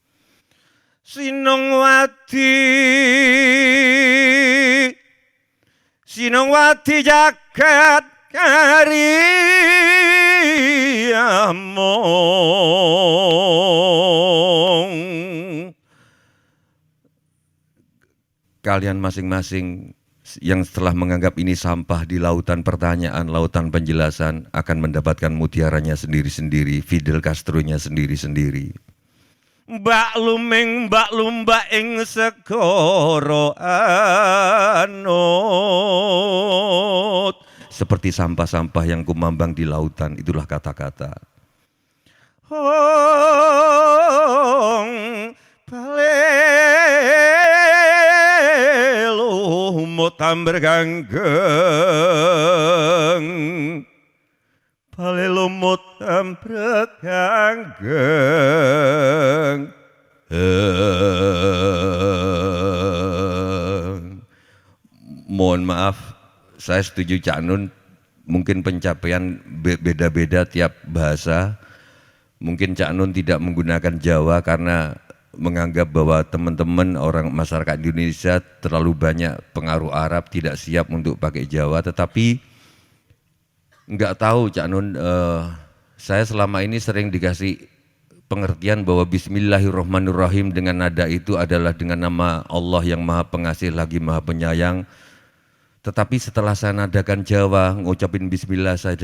Sinongwati jagat kariyamong. Kalian masing-masing yang setelah menganggap ini sampah di lautan pertanyaan, lautan penjelasan akan mendapatkan mutiaranya sendiri-sendiri, Fidel Castro-nya sendiri-sendiri. Mbak lumba ing segara anut. Seperti sampah-sampah yang kumambang di lautan, itulah kata-kata. Hong palelu mutam berganggeng. Palelu mutam berganggeng. mohon maaf, saya setuju Cak Nun, mungkin pencapaian beda-beda tiap bahasa. Mungkin Cak Nun tidak menggunakan Jawa karena menganggap bahwa teman-teman orang masyarakat Indonesia terlalu banyak pengaruh Arab, tidak siap untuk pakai Jawa. Tetapi enggak tahu Cak Nun, saya selama ini sering dikasih pengertian bahwa Bismillahirrahmanirrahim dengan nada itu adalah dengan nama Allah yang Maha Pengasih lagi Maha Penyayang. Tetapi setelah saya nadakan Jawa, ngucapin Bismillah saya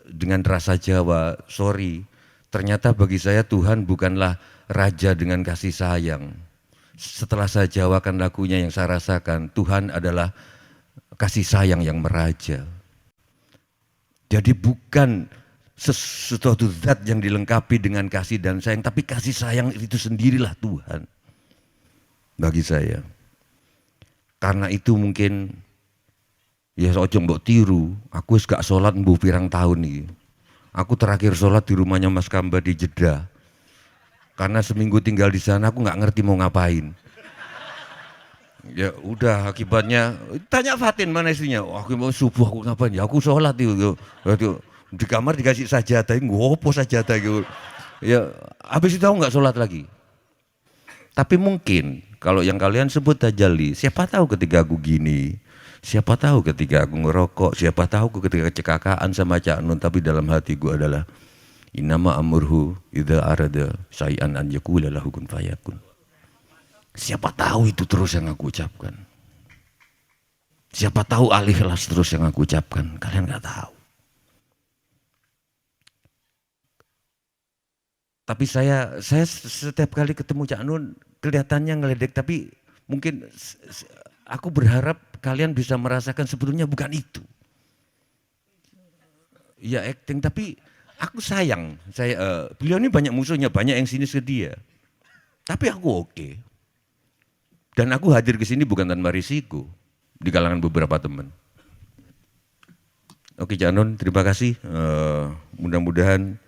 dengan rasa Jawa, sorry, ternyata bagi saya Tuhan bukanlah raja dengan kasih sayang. Setelah saya jawakan lagunya yang saya rasakan, Tuhan adalah kasih sayang yang meraja. Jadi bukan sesuatu zat yang dilengkapi dengan kasih dan sayang, tapi kasih sayang itu sendirilah Tuhan bagi saya. Karena itu mungkin ya ojo mbok tiru, aku wis gak sholat mbuh pirang tahun nih. Aku terakhir sholat di rumahnya Mas Kamba di Jeddah. Karena seminggu tinggal di sana aku nggak ngerti mau ngapain. Ya udah akibatnya tanya Fatin mana istrinya. Oh, aku mau subuh aku ngapain? Ya aku sholat itu. Di kamar dikasih sajadah, ngopo sajadah gitu. Ya habis itu aku nggak sholat lagi. Tapi mungkin kalau yang kalian sebut tajalli, siapa tahu ketika aku gini, siapa tahu ketika aku ngerokok, siapa tahu ketika kecelakaan sama Cak Nun, tapi dalam hatiku adalah innama amurhu idza arada syai'an an yaqula lahu kun fayakun. Siapa tahu itu terus yang aku ucapkan. Siapa tahu al-ikhlas terus yang aku ucapkan. Kalian nggak tahu. Tapi saya setiap kali ketemu Cak Nun kelihatannya ngeledek, tapi mungkin aku berharap kalian bisa merasakan sebetulnya bukan itu. Ya acting, tapi aku sayang. Beliau ini banyak musuhnya, banyak yang sinis ke dia. Tapi aku oke. Dan aku hadir ke sini bukan tanpa risiko di kalangan beberapa teman. Oke Cak Nun, terima kasih. Mudah-mudahan.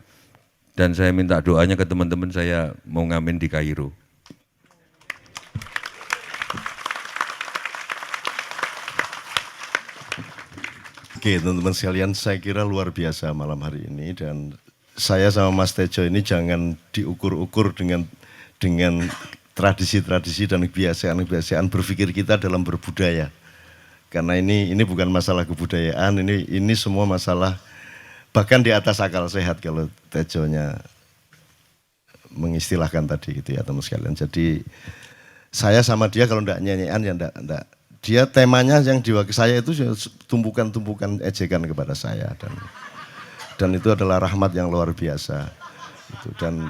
Dan saya minta doanya ke teman-teman, saya mau ngamen di Kairo. Oke teman-teman sekalian, saya kira luar biasa malam hari ini. Dan saya sama Mas Tejo ini jangan diukur-ukur dengan tradisi-tradisi dan kebiasaan-kebiasaan berpikir kita dalam berbudaya. Karena ini bukan masalah kebudayaan, ini semua masalah bahkan di atas akal sehat kalau Tejonya mengistilahkan tadi gitu ya teman sekalian. Jadi saya sama dia kalau enggak nyanyian ya enggak. Dia temanya yang diwakili saya itu tumpukan-tumpukan ejekan kepada saya dan itu adalah rahmat yang luar biasa. Gitu. Dan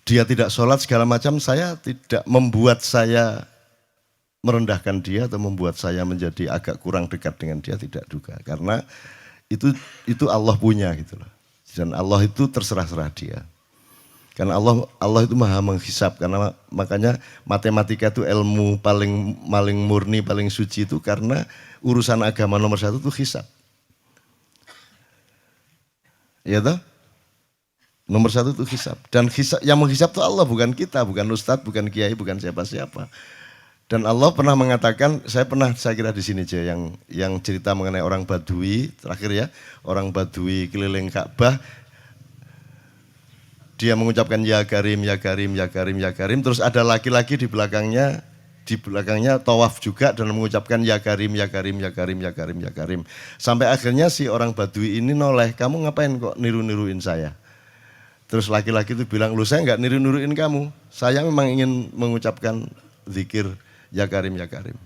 dia tidak sholat segala macam, saya tidak membuat saya merendahkan dia atau membuat saya menjadi agak kurang dekat dengan dia, tidak juga. Karena itu Allah punya gitu loh. Dan Allah itu terserah-serah dia. Karena Allah itu maha menghisap, karena makanya matematika itu ilmu paling murni, paling suci itu karena urusan agama nomor satu itu hisap. Ya toh? Nomor satu itu hisap. Dan yang menghisap itu Allah, bukan kita, bukan ustadz, bukan kiai, bukan siapa-siapa. Dan Allah pernah mengatakan, saya kira di sini aja yang cerita mengenai orang Badui, terakhir ya, orang Badui keliling Ka'bah, dia mengucapkan ya Karim, ya Karim, ya Karim, ya Karim, terus ada laki-laki di belakangnya tawaf juga dan mengucapkan ya Karim, ya Karim, ya Karim, ya Karim, ya Karim. Sampai akhirnya si orang Badui ini noleh, kamu ngapain kok niru-niruin saya? Terus laki-laki itu bilang, lu saya enggak niru-niruin kamu, saya memang ingin mengucapkan zikir ya Karim, ya Karim.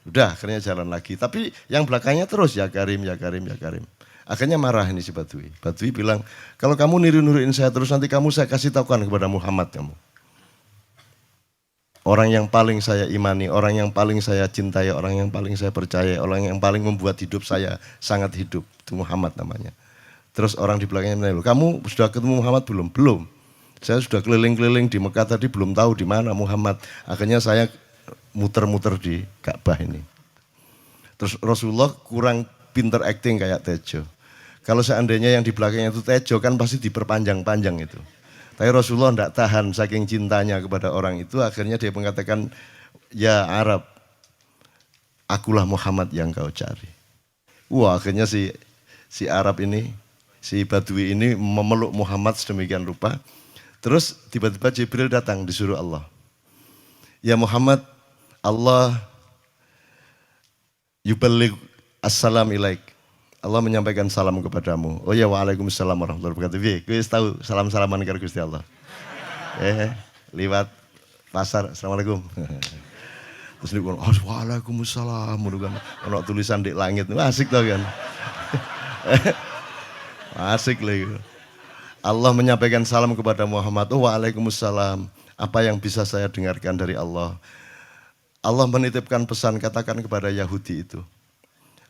Udah akhirnya jalan lagi, tapi yang belakangnya terus ya Karim, ya Karim, ya Karim. Akhirnya marah ini si Badui. Badui bilang, kalau kamu niru-niruin saya terus nanti saya kasih tahukan kepada Muhammad kamu. Orang yang paling saya imani, orang yang paling saya cintai, orang yang paling saya percaya, orang yang paling membuat hidup saya sangat hidup. Itu Muhammad namanya. Terus orang di belakangnya menanya, kamu sudah ketemu Muhammad belum? Belum. Saya sudah keliling-keliling di Mekah tadi belum tahu di mana Muhammad. Akhirnya saya muter-muter di Ka'bah ini. Terus Rasulullah kurang pinter acting kayak Tejo. Kalau seandainya yang di belakangnya itu Tejo kan pasti diperpanjang-panjang itu. Tapi Rasulullah tidak tahan saking cintanya kepada orang itu, akhirnya dia mengatakan ya Arab, akulah Muhammad yang kau cari. Wah, akhirnya si Arab ini, si Badui ini memeluk Muhammad sedemikian rupa. Terus tiba-tiba Jibril datang disuruh Allah. Ya Muhammad, Allah yuballigh assalam ilaik. Allah menyampaikan salam kepadamu. Oh ya, waalaikumsalam warahmatullahi wabarakatuh. Kowe tahu salam-salaman karo Gusti Allah. Liwat pasar, assalamualaikum. Terus dia bilang, waalaikumsalam. Ono tulisan di langit, asik tau kan. Asik lagi. Allah menyampaikan salam kepada Muhammad. Oh waalaikumsalam. Apa yang bisa saya dengarkan dari Allah? Allah menitipkan pesan, katakan kepada Yahudi itu.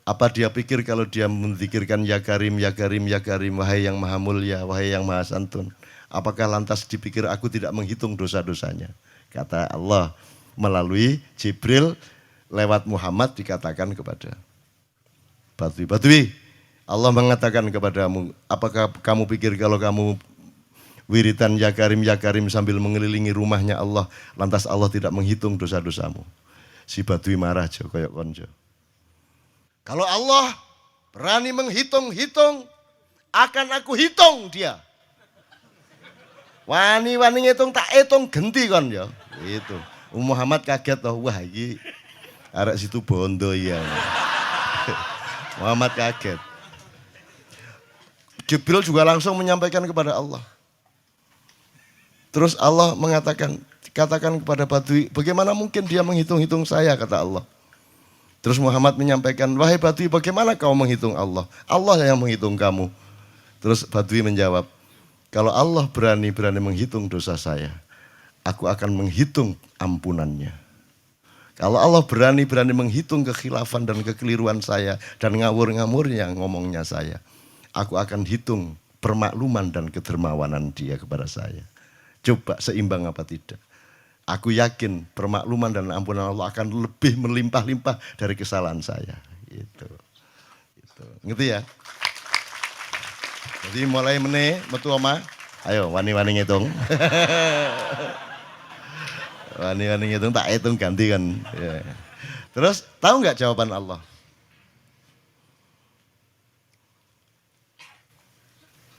Apa dia pikir kalau dia menzikirkan ya Karim, ya Karim, ya Karim, wahai yang maha mulia, wahai yang maha santun. Apakah lantas dipikir aku tidak menghitung dosa-dosanya? Kata Allah melalui Jibril lewat Muhammad dikatakan kepada Badui. Badui, Allah mengatakan kepadamu, apakah kamu pikir kalau kamu wiritan ya Karim sambil mengelilingi rumahnya Allah, lantas Allah tidak menghitung dosa-dosamu? Si Badui marah jo, koyok konjo. Kalau Allah berani menghitung-hitung, akan aku hitung dia. Wani-wani ngitung tak hitung genti kon ya. Itu. Muhammad kaget toh, wah iki arek situ bondo ya. Muhammad kaget. Jibril juga langsung menyampaikan kepada Allah. Terus Allah mengatakan, katakan kepada Badui, bagaimana mungkin dia menghitung-hitung saya, kata Allah. Terus Muhammad menyampaikan, wahai Badui, bagaimana kau menghitung Allah? Allah yang menghitung kamu. Terus Badui menjawab, kalau Allah berani-berani menghitung dosa saya, aku akan menghitung ampunannya. Kalau Allah berani-berani menghitung kekhilafan dan kekeliruan saya dan ngawur-ngawurnya ngomongnya saya, aku akan hitung permakluman dan kedermawanan dia kepada saya. Coba seimbang apa tidak? Aku yakin permakluman dan ampunan Allah akan lebih melimpah-limpah dari kesalahan saya. Gitu. Ngerti ya? Jadi mulai meneh metu oma, ayo wani-wani ngitung. Wani-wani ngitung tak hitung ganti kan. Ya. Terus tahu nggak jawaban Allah?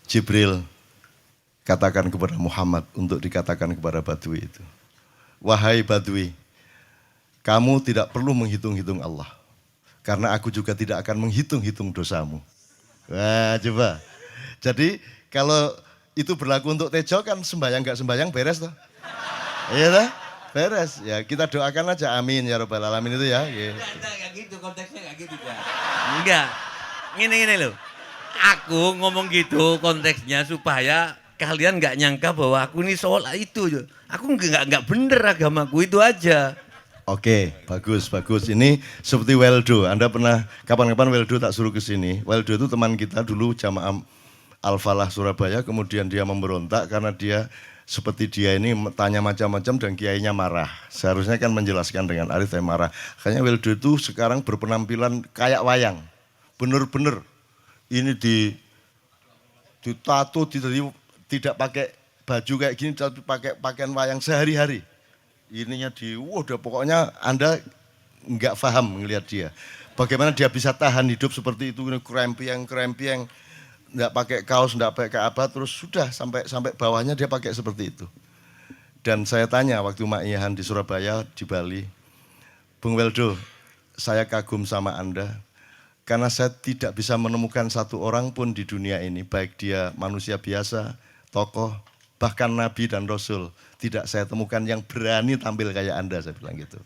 Jibril katakan kepada Muhammad untuk dikatakan kepada Badui itu. Wahai Badui, kamu tidak perlu menghitung-hitung Allah. Karena aku juga tidak akan menghitung-hitung dosamu. Wah coba. Jadi kalau itu berlaku untuk Tejo kan sembahyang gak sembahyang beres toh. Iya toh? Beres. Ya kita doakan aja amin ya Rabbal Alamin itu ya. Enggak gitu, konteksnya enggak gitu kan. Enggak. Gini loh. Aku ngomong gitu konteksnya supaya kalian nggak nyangka bahwa aku ini sholat itu. Aku nggak bener agamaku itu aja. Oke, bagus. Ini seperti Weldo. Anda pernah kapan-kapan Weldo tak suruh ke sini. Weldo itu teman kita dulu jamaah Al-Falah Surabaya. Kemudian dia memberontak karena dia seperti dia ini tanya macam-macam dan kiainya marah. Seharusnya kan menjelaskan dengan arif tapi marah. Kayaknya Weldo itu sekarang berpenampilan kayak wayang. Bener-bener ini ditato, tidak pakai baju kayak gini, tapi pakai pakaian wayang sehari-hari. Ininya udah pokoknya Anda nggak paham ngelihat dia. Bagaimana dia bisa tahan hidup seperti itu, krempiang, nggak pakai kaos, nggak pakai apa, terus sudah sampai bawahnya dia pakai seperti itu. Dan saya tanya waktu Mak Ihan di Surabaya, di Bali, Bung Weldo, saya kagum sama Anda, karena saya tidak bisa menemukan satu orang pun di dunia ini, baik dia manusia biasa, tokoh, bahkan Nabi dan Rasul, tidak saya temukan yang berani tampil kayak Anda, saya bilang gitu.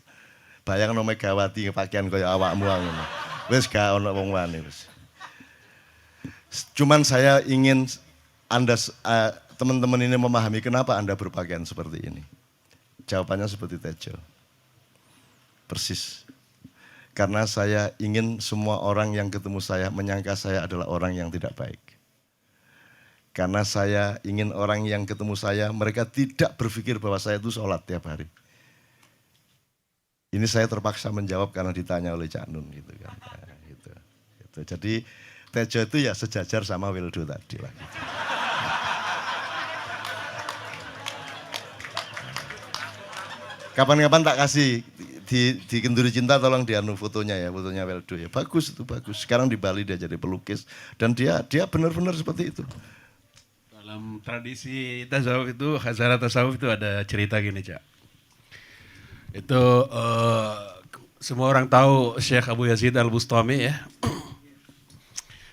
Bayang no Megawati pakaian kayak awakmu ngono. Wis gak ono wong wani wis. Cuman saya ingin Anda teman-teman ini memahami kenapa Anda berpakaian seperti ini. Jawabannya seperti Tejo. Persis. Karena saya ingin semua orang yang ketemu saya menyangka saya adalah orang yang tidak baik. Karena saya ingin orang yang ketemu saya, mereka tidak berpikir bahwa saya itu sholat tiap hari. Ini saya terpaksa menjawab karena ditanya oleh Cak Nun gitu kan. Nah, gitu. Jadi Tejo itu ya sejajar sama Weldo tadi lah. Gitu. Kapan-kapan tak kasih di Kenduri Cinta tolong dianu fotonya ya, fotonya Weldo ya. Bagus itu, bagus. Sekarang di Bali dia jadi pelukis dan dia benar-benar seperti itu. Dalam tradisi tasawuf itu, Khazanah tasawuf itu ada cerita gini, Cak. Itu semua orang tahu Syekh Abu Yazid Al-Bustami ya.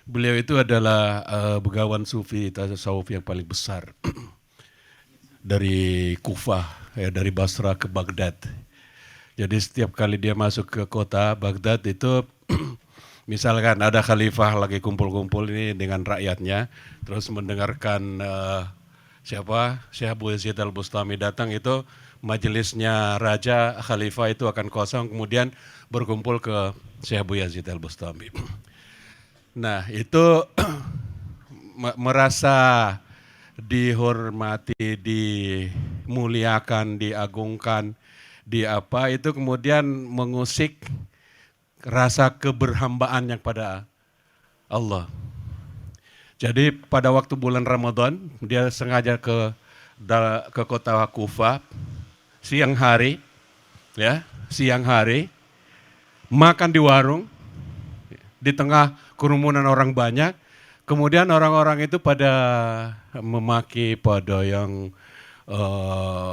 Beliau itu adalah begawan sufi tasawuf yang paling besar. Dari Kufah, ya, dari Basra ke Baghdad. Jadi setiap kali dia masuk ke kota Baghdad itu misalkan ada khalifah lagi kumpul-kumpul ini dengan rakyatnya, terus mendengarkan Syekh Abu Yazid Al-Bustami datang, itu majelisnya raja khalifah itu akan kosong, kemudian berkumpul ke Syekh Abu Yazid Al-Bustami. Nah itu merasa dihormati, dimuliakan, diagungkan, itu kemudian mengusik rasa keberhambaannya kepada Allah. Jadi pada waktu bulan Ramadan dia sengaja ke kota Kufah siang hari, makan di warung di tengah kerumunan orang banyak. Kemudian orang-orang itu pada memaki, pada yang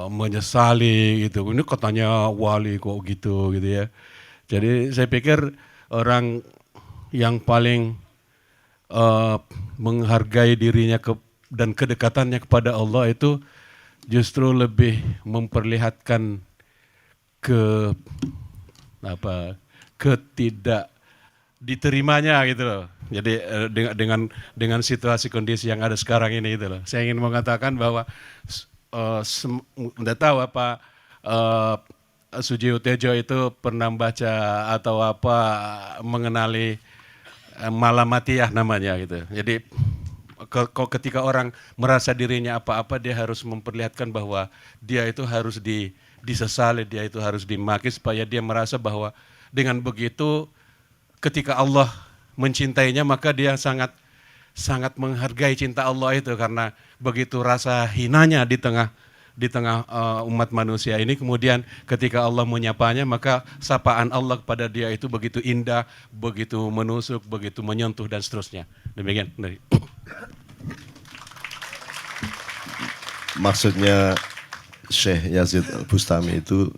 menyesali gitu. Ini katanya wali kok gitu ya. Jadi saya pikir orang yang paling menghargai dirinya dan kedekatannya kepada Allah itu justru lebih memperlihatkan ketidak diterimanya gitu loh. Jadi dengan situasi kondisi yang ada sekarang ini gitu loh. Saya ingin mengatakan bahwa enggak tahu apa Suji Utejo itu pernah baca atau apa mengenali Malamatiyah namanya gitu. Jadi ketika orang merasa dirinya apa-apa, dia harus memperlihatkan bahwa dia itu harus disesali, dia itu harus dimaki supaya dia merasa bahwa dengan begitu ketika Allah mencintainya maka dia sangat menghargai cinta Allah itu, karena begitu rasa hinanya di tengah umat manusia ini, kemudian ketika Allah menyapanya maka sapaan Allah kepada dia itu begitu indah, begitu menusuk, begitu menyentuh dan seterusnya. Demikian dari. Maksudnya Syekh Yazid Al-Bustami itu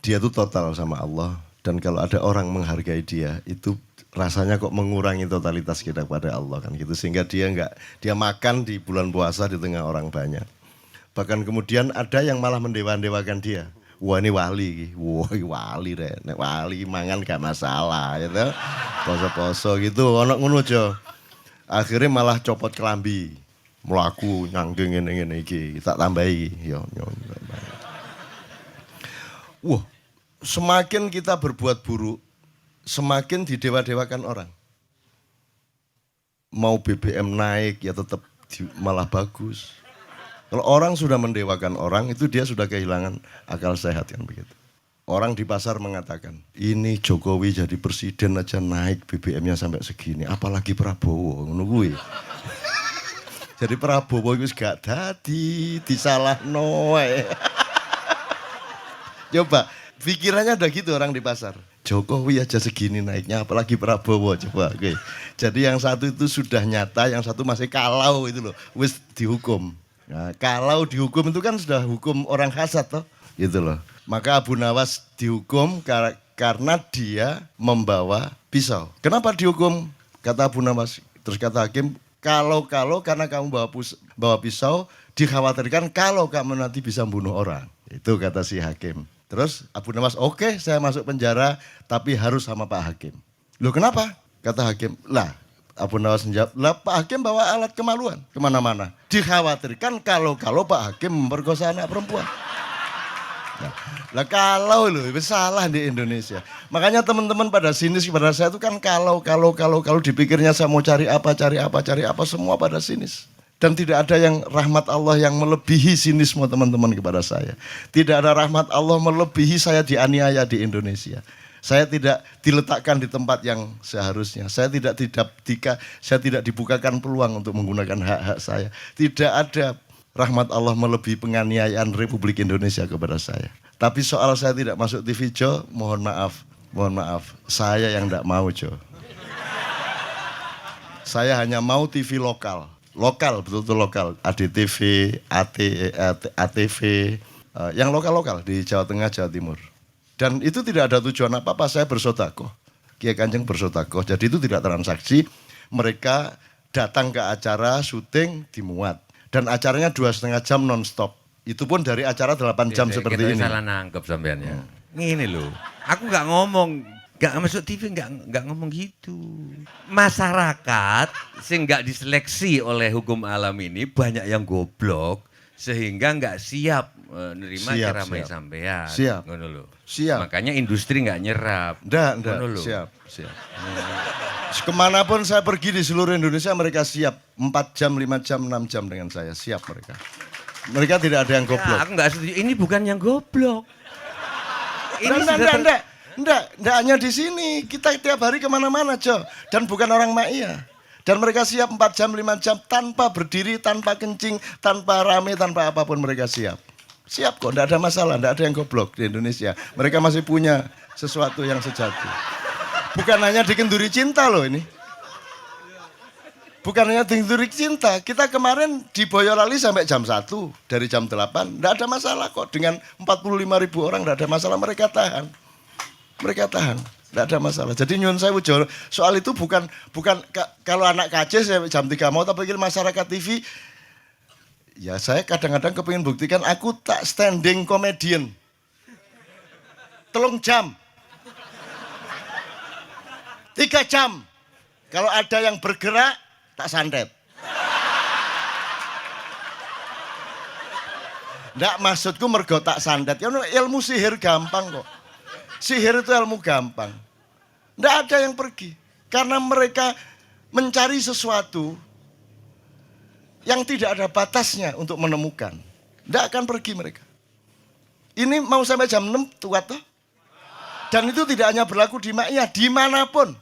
dia tuh total sama Allah, dan kalau ada orang menghargai dia itu rasanya kok mengurangi totalitas kita kepada Allah kan gitu, sehingga dia makan di bulan puasa di tengah orang banyak. Bahkan kemudian ada yang malah mendewa-dewakan dia. Wah ini wali, wali deh, nek wali mangan gak masalah gitu. Poso-poso gitu, ono ngono aja. Akhirnya malah copot kelambi, melaku nyanggeng ngene iki, tak tambahi yo. Wah, semakin kita berbuat buruk, semakin didewa-dewakan orang. Mau BBM naik ya tetap malah bagus. Kalau orang sudah mendewakan orang, itu dia sudah kehilangan akal sehat kan begitu. Orang di pasar mengatakan, ini Jokowi jadi presiden aja naik BBM-nya sampai segini, apalagi Prabowo, nungguin. Jadi Prabowo itu gak dadi, disalahno. Coba, pikirannya udah gitu orang di pasar. Jokowi aja segini naiknya, apalagi Prabowo, coba. Oke. Jadi yang satu itu sudah nyata, yang satu masih kalau itu loh, wis dihukum. Nah, kalau dihukum itu kan sudah hukum orang hasad toh, gitu loh. Maka Abu Nawas dihukum karena dia membawa pisau. Kenapa dihukum? Kata Abu Nawas, terus kata hakim, kalau karena kamu bawa pisau, dikhawatirkan kalau kamu nanti bisa membunuh orang. Itu kata si hakim. Terus Abu Nawas, oke, saya masuk penjara, tapi harus sama Pak Hakim. Loh kenapa? Kata hakim, lah Abu Nawas menjawab, lah Pak Hakim bawa alat kemaluan kemana-mana. Dikhawatirkan kalau Pak Hakim memperkosa anak perempuan. Lah kalau loh, salah di Indonesia. Makanya teman-teman pada sinis kepada saya itu kan kalau dipikirnya saya mau cari apa, semua pada sinis. Dan tidak ada yang rahmat Allah yang melebihi sinisme teman-teman kepada saya. Tidak ada rahmat Allah melebihi saya dianiaya di Indonesia. Saya tidak diletakkan di tempat yang seharusnya. Saya tidak dibukakan peluang untuk menggunakan hak-hak saya. Tidak ada rahmat Allah melebihi penganiayaan Republik Indonesia kepada saya. Tapi soal saya tidak masuk TV, Jo, mohon maaf. Saya yang tidak mau, Jo. Saya hanya mau TV lokal, betul-betul lokal. ADTV, ATV, yang lokal-lokal di Jawa Tengah, Jawa Timur. Dan itu tidak ada tujuan apa-apa, saya bersodakoh. Kiai Kanjeng bersodakoh, jadi itu tidak transaksi. Mereka datang ke acara, syuting, dimuat. Dan acaranya 2,5 jam non-stop. Itu pun dari acara 8 jam seperti ini. Salah nangkep sampean ya. Ngene lho, aku nggak ngomong, nggak masuk TV, nggak ngomong gitu. Masyarakat sing nggak diseleksi oleh hukum alam ini banyak yang goblok sehingga nggak siap nerima ceramah sampean. Siap. Ngono lho. Siap. Makanya industri nggak nyerap. Nggak. Siap. Kemanapun saya pergi di seluruh Indonesia mereka siap. 4 jam, 5 jam, 6 jam dengan saya. Siap mereka. Mereka tidak ada yang goblok. Ya, aku nggak setuju. Ini bukan yang goblok. Enggak hanya di sini. Kita tiap hari kemana-mana, Jo. Dan bukan orang Ma'iyah. Dan mereka siap 4 jam, 5 jam tanpa berdiri, tanpa kencing, tanpa rame, tanpa apapun mereka siap. Siap kok, enggak ada masalah, enggak ada yang goblok di Indonesia. Mereka masih punya sesuatu yang sejati. Bukan hanya dikenduri cinta loh ini. Bukan hanya dikenduri cinta. Kita kemarin di Boyolali sampai jam 1, dari jam 8. Enggak ada masalah kok, dengan 45.000 orang enggak ada masalah, mereka tahan. Tidak ada masalah. Jadi nyun saya ujar soal itu bukan kalau anak KC saya jam 3 mau tapi masyarakat TV. Ya saya kadang-kadang kepingin buktikan aku tak standing comedian. 3 jam. 3 jam. Kalau ada yang bergerak tak santet. Nggak maksudku mergo tak santet. Ya ilmu sihir gampang kok. Sihir itu ilmu gampang. Nggak ada yang pergi. Karena mereka mencari sesuatu yang tidak ada batasnya untuk menemukan. Nggak akan pergi mereka. Ini mau sampai jam 6 kuat toh? Dan itu tidak hanya berlaku di Ma'iyah, dimanapun.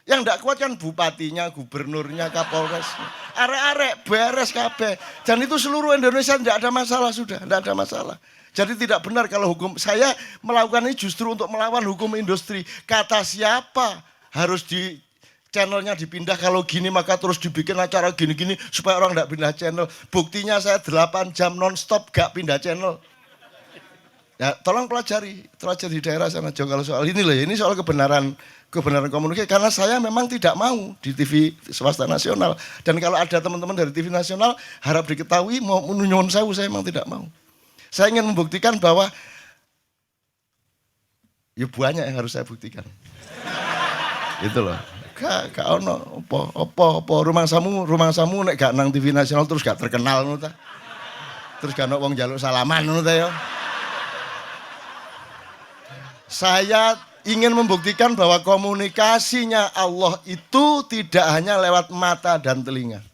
Yang nggak kuat kan bupatinya, gubernurnya, kapolresnya. Arek-arek, beres kabeh. Dan itu seluruh Indonesia tidak ada masalah sudah, tidak ada masalah. Jadi tidak benar kalau hukum, saya melakukan ini justru untuk melawan hukum industri. Kata siapa harus di channelnya dipindah, kalau gini maka terus dibikin acara gini-gini supaya orang tidak pindah channel. Buktinya saya 8 jam non-stop gak pindah channel. Ya tolong pelajari di daerah sana Jo kalau soal ini loh ya, ini soal kebenaran komunikasi. Karena saya memang tidak mau di TV swasta nasional. Dan kalau ada teman-teman dari TV nasional harap diketahui mau nyuwun sewu, saya memang tidak mau. Saya ingin membuktikan bahwa ya banyak yang harus saya buktikan. Itu loh. Gak ono apa rumah samu nek gak nang TV nasional terus gak terkenal ngono ta. Terus gak ono wong njaluk salaman ngono ta ya. Saya ingin membuktikan bahwa komunikasinya Allah itu tidak hanya lewat mata dan telinga.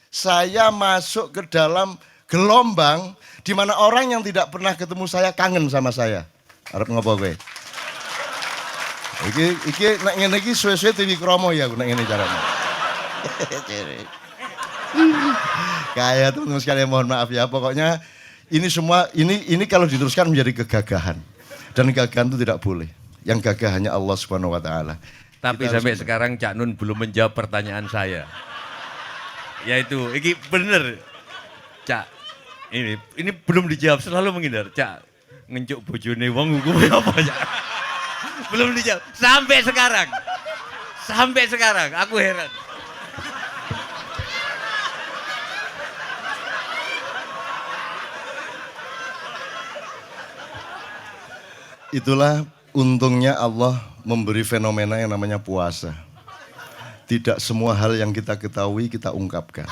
Saya masuk ke dalam gelombang di mana orang yang tidak pernah ketemu saya kangen sama saya. Arep ngopo kowe? Iki nek ngene iki suwe-suwe TV Kromo ya nek ngene carane. Kayak teman-teman sekalian mohon maaf ya, pokoknya ini semua ini kalau diteruskan menjadi kegagahan. Dan kegagahan itu tidak boleh. Yang gagah hanya Allah Subhanahu wa taala. Tapi sampai sekarang Cak Nun belum menjawab pertanyaan saya. Yaitu, ini bener Cak. Ini belum dijawab, selalu menghindar. Cak, ngencuk bojone wong hukumnya apa Cak? Belum dijawab sampai sekarang. Sampai sekarang aku heran. Itulah untungnya Allah memberi fenomena yang namanya puasa. Tidak semua hal yang kita ketahui kita ungkapkan.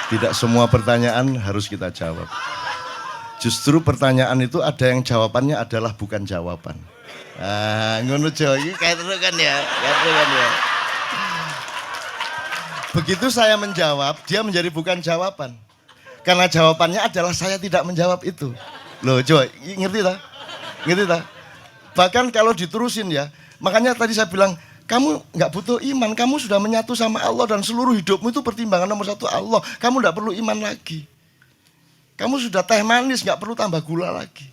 Tidak semua pertanyaan harus kita jawab. Justru pertanyaan itu ada yang jawabannya adalah bukan jawaban. Ngono Jo, iki kayak kan ya. Begitu saya menjawab, dia menjadi bukan jawaban. Karena jawabannya adalah saya tidak menjawab itu. Loh Jo, ngerti tak? Bahkan kalau diterusin ya, makanya tadi saya bilang Kamu nggak butuh iman, kamu sudah menyatu sama Allah dan seluruh hidupmu itu pertimbangan nomor satu Allah. Kamu nggak perlu iman lagi. Kamu sudah teh manis, nggak perlu tambah gula lagi.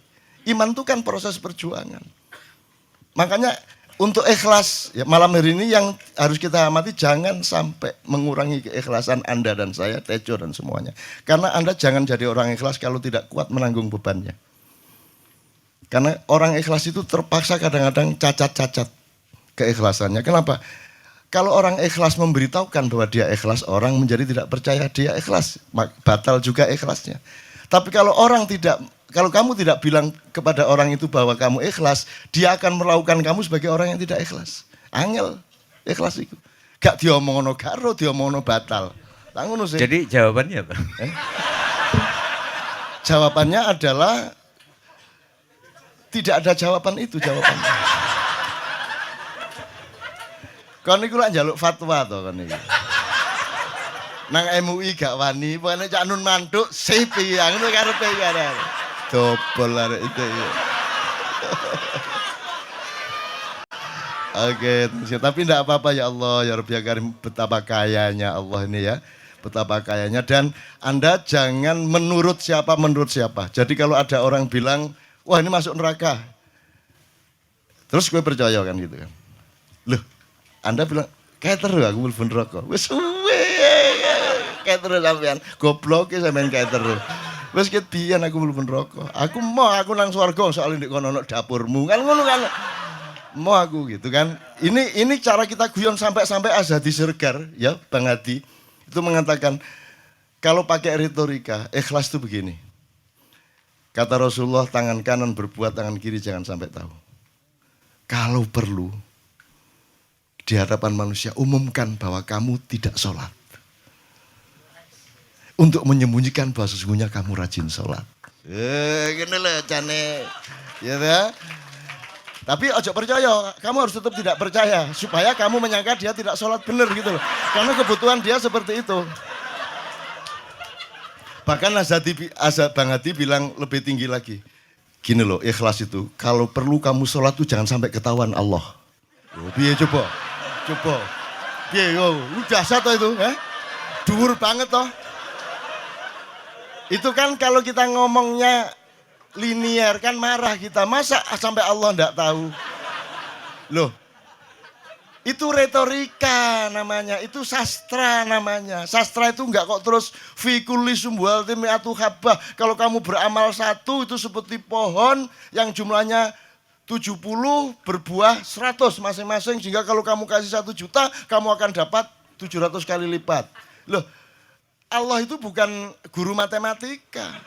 Iman itu kan proses perjuangan. Makanya untuk ikhlas, ya, malam hari ini yang harus kita amati, jangan sampai mengurangi keikhlasan Anda dan saya, Tejo dan semuanya. Karena Anda jangan jadi orang ikhlas kalau tidak kuat menanggung bebannya. Karena orang ikhlas itu terpaksa kadang-kadang cacat-cacat keikhlasannya. Kenapa? Kalau orang ikhlas memberitahukan bahwa dia ikhlas, orang menjadi tidak percaya dia ikhlas, batal juga ikhlasnya. Tapi kalau kamu tidak bilang kepada orang itu bahwa kamu ikhlas, dia akan melakukan kamu sebagai orang yang tidak ikhlas. Angel ikhlas itu. Gak diomongno karo, diomongno batal. Jadi jawabannya apa? Jawabannya adalah tidak ada jawaban itu jawabannya. Kon niku lak njaluk fatwa to kon niku. Nang MUI gak wani, pokoknya Cak Nun mantuk sipi ya ngono karepe ya. Dobol arek itu ya. Oke, tapi tidak apa-apa ya Allah, ya Rabbi Karim, betapa kayanya Allah ini ya. Betapa kayanya, dan Anda jangan menurut siapa. Jadi kalau ada orang bilang, wah ini masuk neraka, terus gue percaya kan gitu kan. Loh, Anda bilang, kayak terus aku mlebu neraka. Wis suwe. Kayak terus sampean, goblok sampean kayak terus. Wis ket biyen aku mlebu neraka. Aku nang swarga soal ndek kono dapurmu. Kan ngono kan. Mau aku gitu kan. Ini cara kita guyon sampai Azhadi Sirgar ya, Bang Hadi itu mengatakan kalau pakai retorika, ikhlas itu begini. Kata Rasulullah, tangan kanan berbuat, tangan kiri jangan sampai tahu. Kalau perlu di hadapan manusia umumkan bahwa kamu tidak sholat. Untuk menyembunyikan bahwa sesungguhnya kamu rajin sholat. Gini loh cane. Ya kan? Tapi ojo percaya, kamu harus tetap tidak percaya. Supaya kamu menyangka dia tidak sholat benar gitu loh. Karena kebutuhan dia seperti itu. Bahkan Bang Hadi bilang lebih tinggi lagi. Gini loh, ikhlas itu, kalau perlu kamu sholat tuh jangan sampai ketahuan Allah. Biar coba. Biar lu dasar toh itu, dhuwur banget toh. Itu kan kalau kita ngomongnya linear kan marah kita. Masa sampai Allah enggak tahu? Loh, itu retorika namanya, itu sastra namanya. Sastra itu enggak kok terus fi kulli sumbuhatin mi'atu habbah. Kalau kamu beramal satu itu seperti pohon yang jumlahnya 70 berbuah 100 masing-masing. Sehingga kalau kamu kasih 1 juta, kamu akan dapat 700 kali lipat. Loh, Allah itu bukan guru matematika.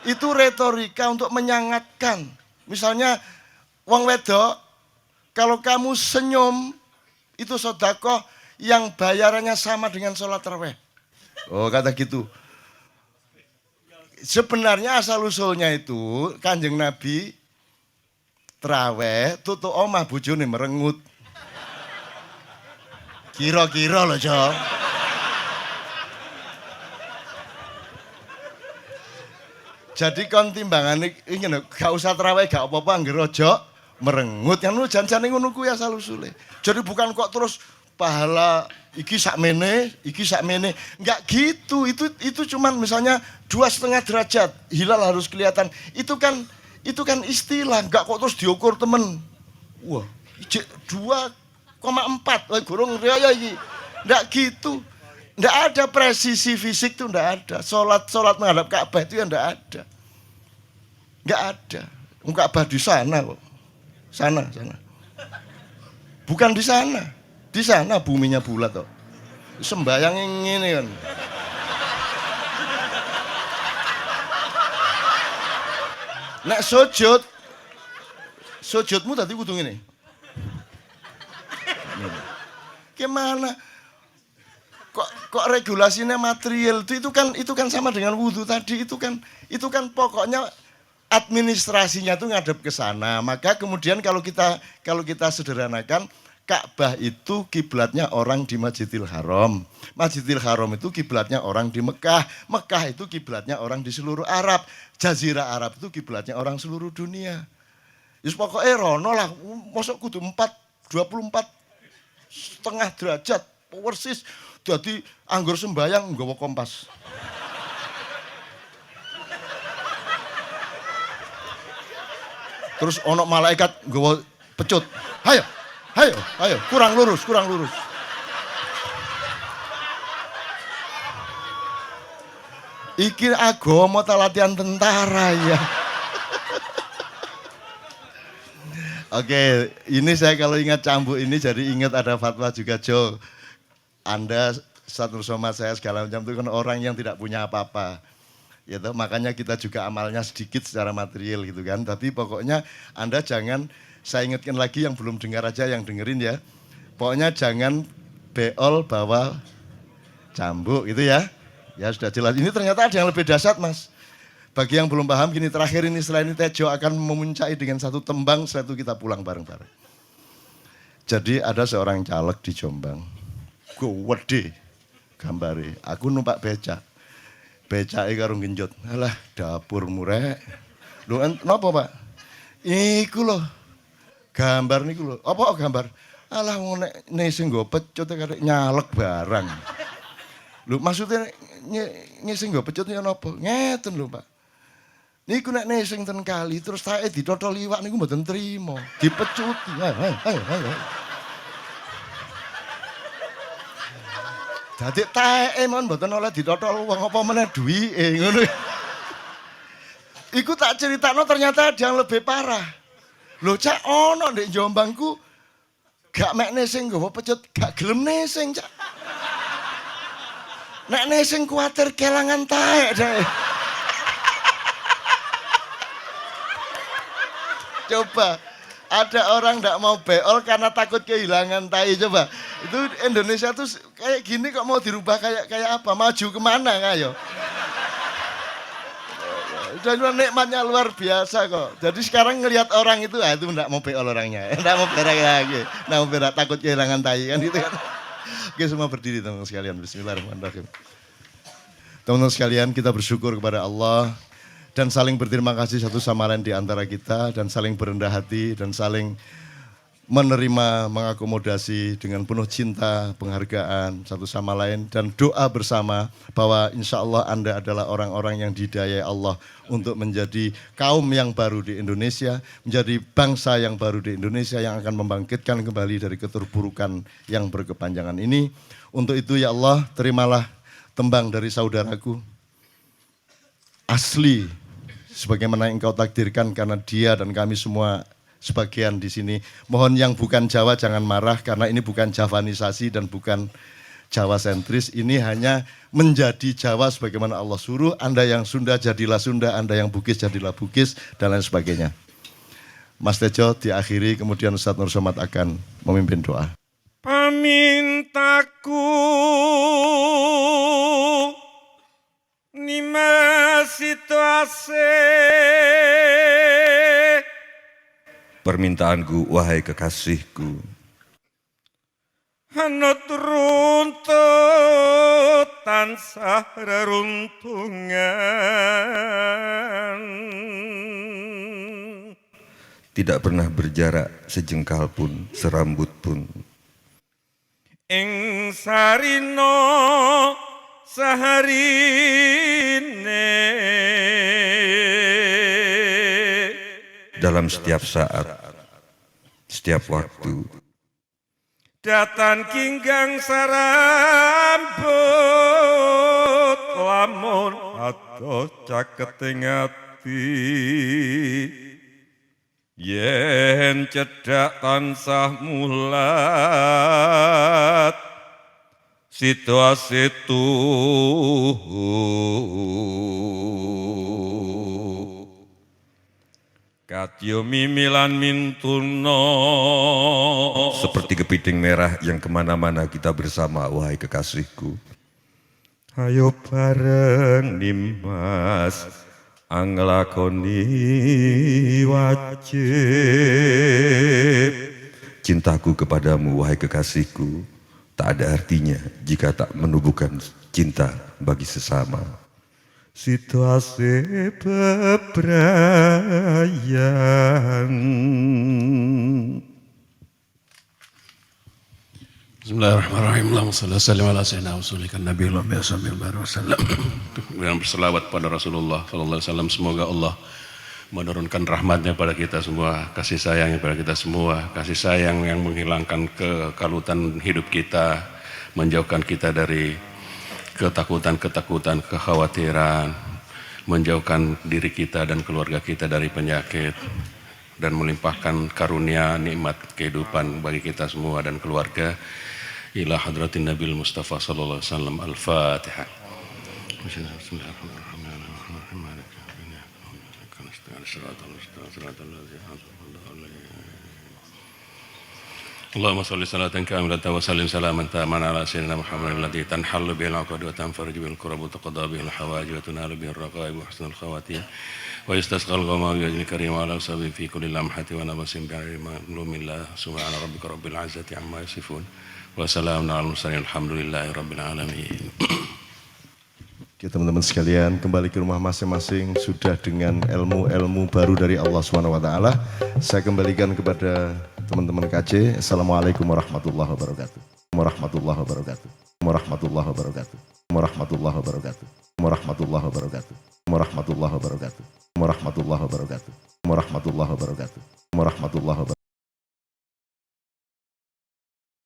Itu retorika untuk menyangatkan. Misalnya, wong wedok, kalau kamu senyum, itu sedekah yang bayarannya sama dengan sholat tarawih. Oh, kata gitu. Sebenarnya asal usulnya itu, Kanjeng Nabi tarawih tutuk omah bojone merengut. Kira-kira loh, Jo. Jadi kon timbangan ini gak usah terawih gak apa-apa angger aja merengut yang lu janjane ngono kuwi asal usule. Jadi bukan kok terus pahala iki sakmene, enggak gitu. Itu cuman misalnya 2,5 derajat hilal harus kelihatan. Itu kan istilah, enggak kok terus diukur temen. Wah, 2,4 gorong raya iki. Enggak gitu. Enggak ada presisi fisik itu enggak ada. Salat menghadap Ka'bah itu ya enggak ada. Enggak ada. Ka'bah di sana kok. Sana. Bukan di sana. Di sana buminya bulat kok. Sembayang ngene kan. Nek sujudmu tadi kudu ngene. Gimana? Kok regulasinya material itu kan sama dengan wudhu tadi, itu kan pokoknya administrasinya tuh ngadep ke sana. Maka kemudian kalau kita sederhanakan, Ka'bah itu kiblatnya orang di Masjidil Haram. Masjidil Haram itu kiblatnya orang di Mekah. Mekah itu kiblatnya orang di seluruh Arab. Jazirah Arab itu kiblatnya orang seluruh dunia. Yus pokoknya rono lah, mosok kudu 24 setengah derajat persis. Jadi anggur sembayang nggawa kompas. Terus ono malaikat nggawa pecut. Hayo, hayo, hayo, kurang lurus, kurang lurus. Iki agama ta latihan tentara ya. Oke, ini saya kalau ingat cambuk ini jadi ingat ada fatwa juga Jo. Anda Ustadz Nur Somad saya segala macam itu kan orang yang tidak punya apa-apa. Gitu, makanya kita juga amalnya sedikit secara material gitu kan. Tapi pokoknya Anda jangan, saya ingatkan lagi yang belum dengar aja yang dengerin ya. Pokoknya jangan beol bawa cambuk gitu ya. Ya sudah jelas. Ini ternyata ada yang lebih dahsyat Mas. Bagi yang belum paham, gini terakhir ini setelah ini Tejo akan memuncai dengan satu tembang, setelah itu kita pulang bareng-bareng. Jadi ada seorang caleg di Jombang. Gede gambare. Aku numpak becak. Becake karo genjot. Alah dapur murek. Lho napa Pak? Iku lho. Gambar niku lho. Apa gambar? Alah wong nek sing nggo pecut karek nyalek barang. Lho maksudnya sing nggo pecut niku napa? Ngeten lho Pak. Niku nek nesing ten kali terus tae ditotol iwak niku mboten trimo, dipecuti. Ayo. Dadi tae mon mboten oleh ditotol wong apa meneh duwike ngono. Iku tak critakno ternyata ada yang lebih parah. Lho Cak ono ndek Jombangku gak mek nesing nggawa pecut, gak gelem nesing Cak. Nek nesing kuwatir kelangan tae dae. Coba, ada orang nggak mau beol karena takut kehilangan tai. Coba, itu Indonesia tuh kayak gini kok mau dirubah kayak apa? Maju kemana kayo? Dan nikmatnya luar biasa kok. Jadi sekarang ngelihat orang itu nggak mau beol orangnya, nggak mau berak lagi, nggak mau berak takut kehilangan tai kan gitu kan. Oke semua berdiri teman-teman sekalian. Bismillahirrahmanirrahim. Teman-teman sekalian kita bersyukur kepada Allah. Dan saling berterima kasih satu sama lain di antara kita dan saling berendah hati dan saling menerima, mengakomodasi dengan penuh cinta, penghargaan satu sama lain dan doa bersama bahwa insya Allah Anda adalah orang-orang yang dihidayai Allah untuk menjadi kaum yang baru di Indonesia, menjadi bangsa yang baru di Indonesia yang akan membangkitkan kembali dari keterpurukan yang berkepanjangan ini. Untuk itu ya Allah, terimalah tembang dari saudaraku asli sebagaimana engkau takdirkan karena dia dan kami semua sebagian di sini. Mohon yang bukan Jawa jangan marah karena ini bukan Javanisasi dan bukan Jawa sentris. Ini hanya menjadi Jawa sebagaimana Allah suruh. Anda yang Sunda jadilah Sunda, Anda yang Bugis jadilah Bugis dan lain sebagainya. Mas Tejo diakhiri kemudian Ustadz Nur Somad akan memimpin doa. Pamintaku Nima situasi. Permintaanku wahai kekasihku, hanut runtut tansah reruntungan, tidak pernah berjarak sejengkal pun, serambut pun. Ing sarino saharine, dalam setiap saat, setiap waktu. Datan kinggang sarambut, lamun adoh caketing ati, yen cedak tansah mulat, situasi itu katyo mimilan mintuno, seperti kepiting merah yang kemana-mana kita bersama wahai kekasihku. Ayo bareng nimas anglakoni wajib. Cintaku kepadamu wahai kekasihku tak ada artinya jika tak menumbuhkan cinta bagi sesama. Situasi bebrayan. Assalamualaikum warahmatullahi wabarakatuh. Dengan berselawat pada Rasulullah sallallahu alaihi wasallam, semoga Allah menurunkan rahmatnya pada kita semua, kasih sayangnya pada kita semua, kasih sayang yang menghilangkan kekalutan hidup kita, menjauhkan kita dari ketakutan-ketakutan, kekhawatiran, menjauhkan diri kita dan keluarga kita dari penyakit, dan melimpahkan karunia nikmat kehidupan bagi kita semua dan keluarga. Ila hadratin Nabil Mustafa sallallahu alaihi wasallam. Al-Fatihah. Allahumma salli salatan kamilatan wa sallim salaman taman ala sayyidina Muhammadin alladhi tanhallu bihil 'uqad wa tanfariju bihil kurab wa taqda bihil hawaij wa tunalu bihir raqaib wa husnul khawatim wa yastasqal ghamam bi wajhil karim wa ala sabi fi kulli lamhati wa nabasin bi'ilmi lumillah subhana rabbika rabbil 'izzati amma yasifun wa salamun 'alal mursalin alhamdulillahi rabbil alamin. Oke teman-teman sekalian, kembali ke rumah masing-masing sudah dengan ilmu-ilmu baru dari Allah SWT. Saya kembalikan kepada teman-teman KC. Assalamualaikum warahmatullahi wabarakatuh. Warahmatullahi wabarakatuh. Warahmatullahi wabarakatuh. Warahmatullahi wabarakatuh. Warahmatullahi wabarakatuh. Warahmatullahi wabarakatuh. Warahmatullahi wabarakatuh. Warahmatullahi wabarakatuh. Warahmatullahi wabarakatuh.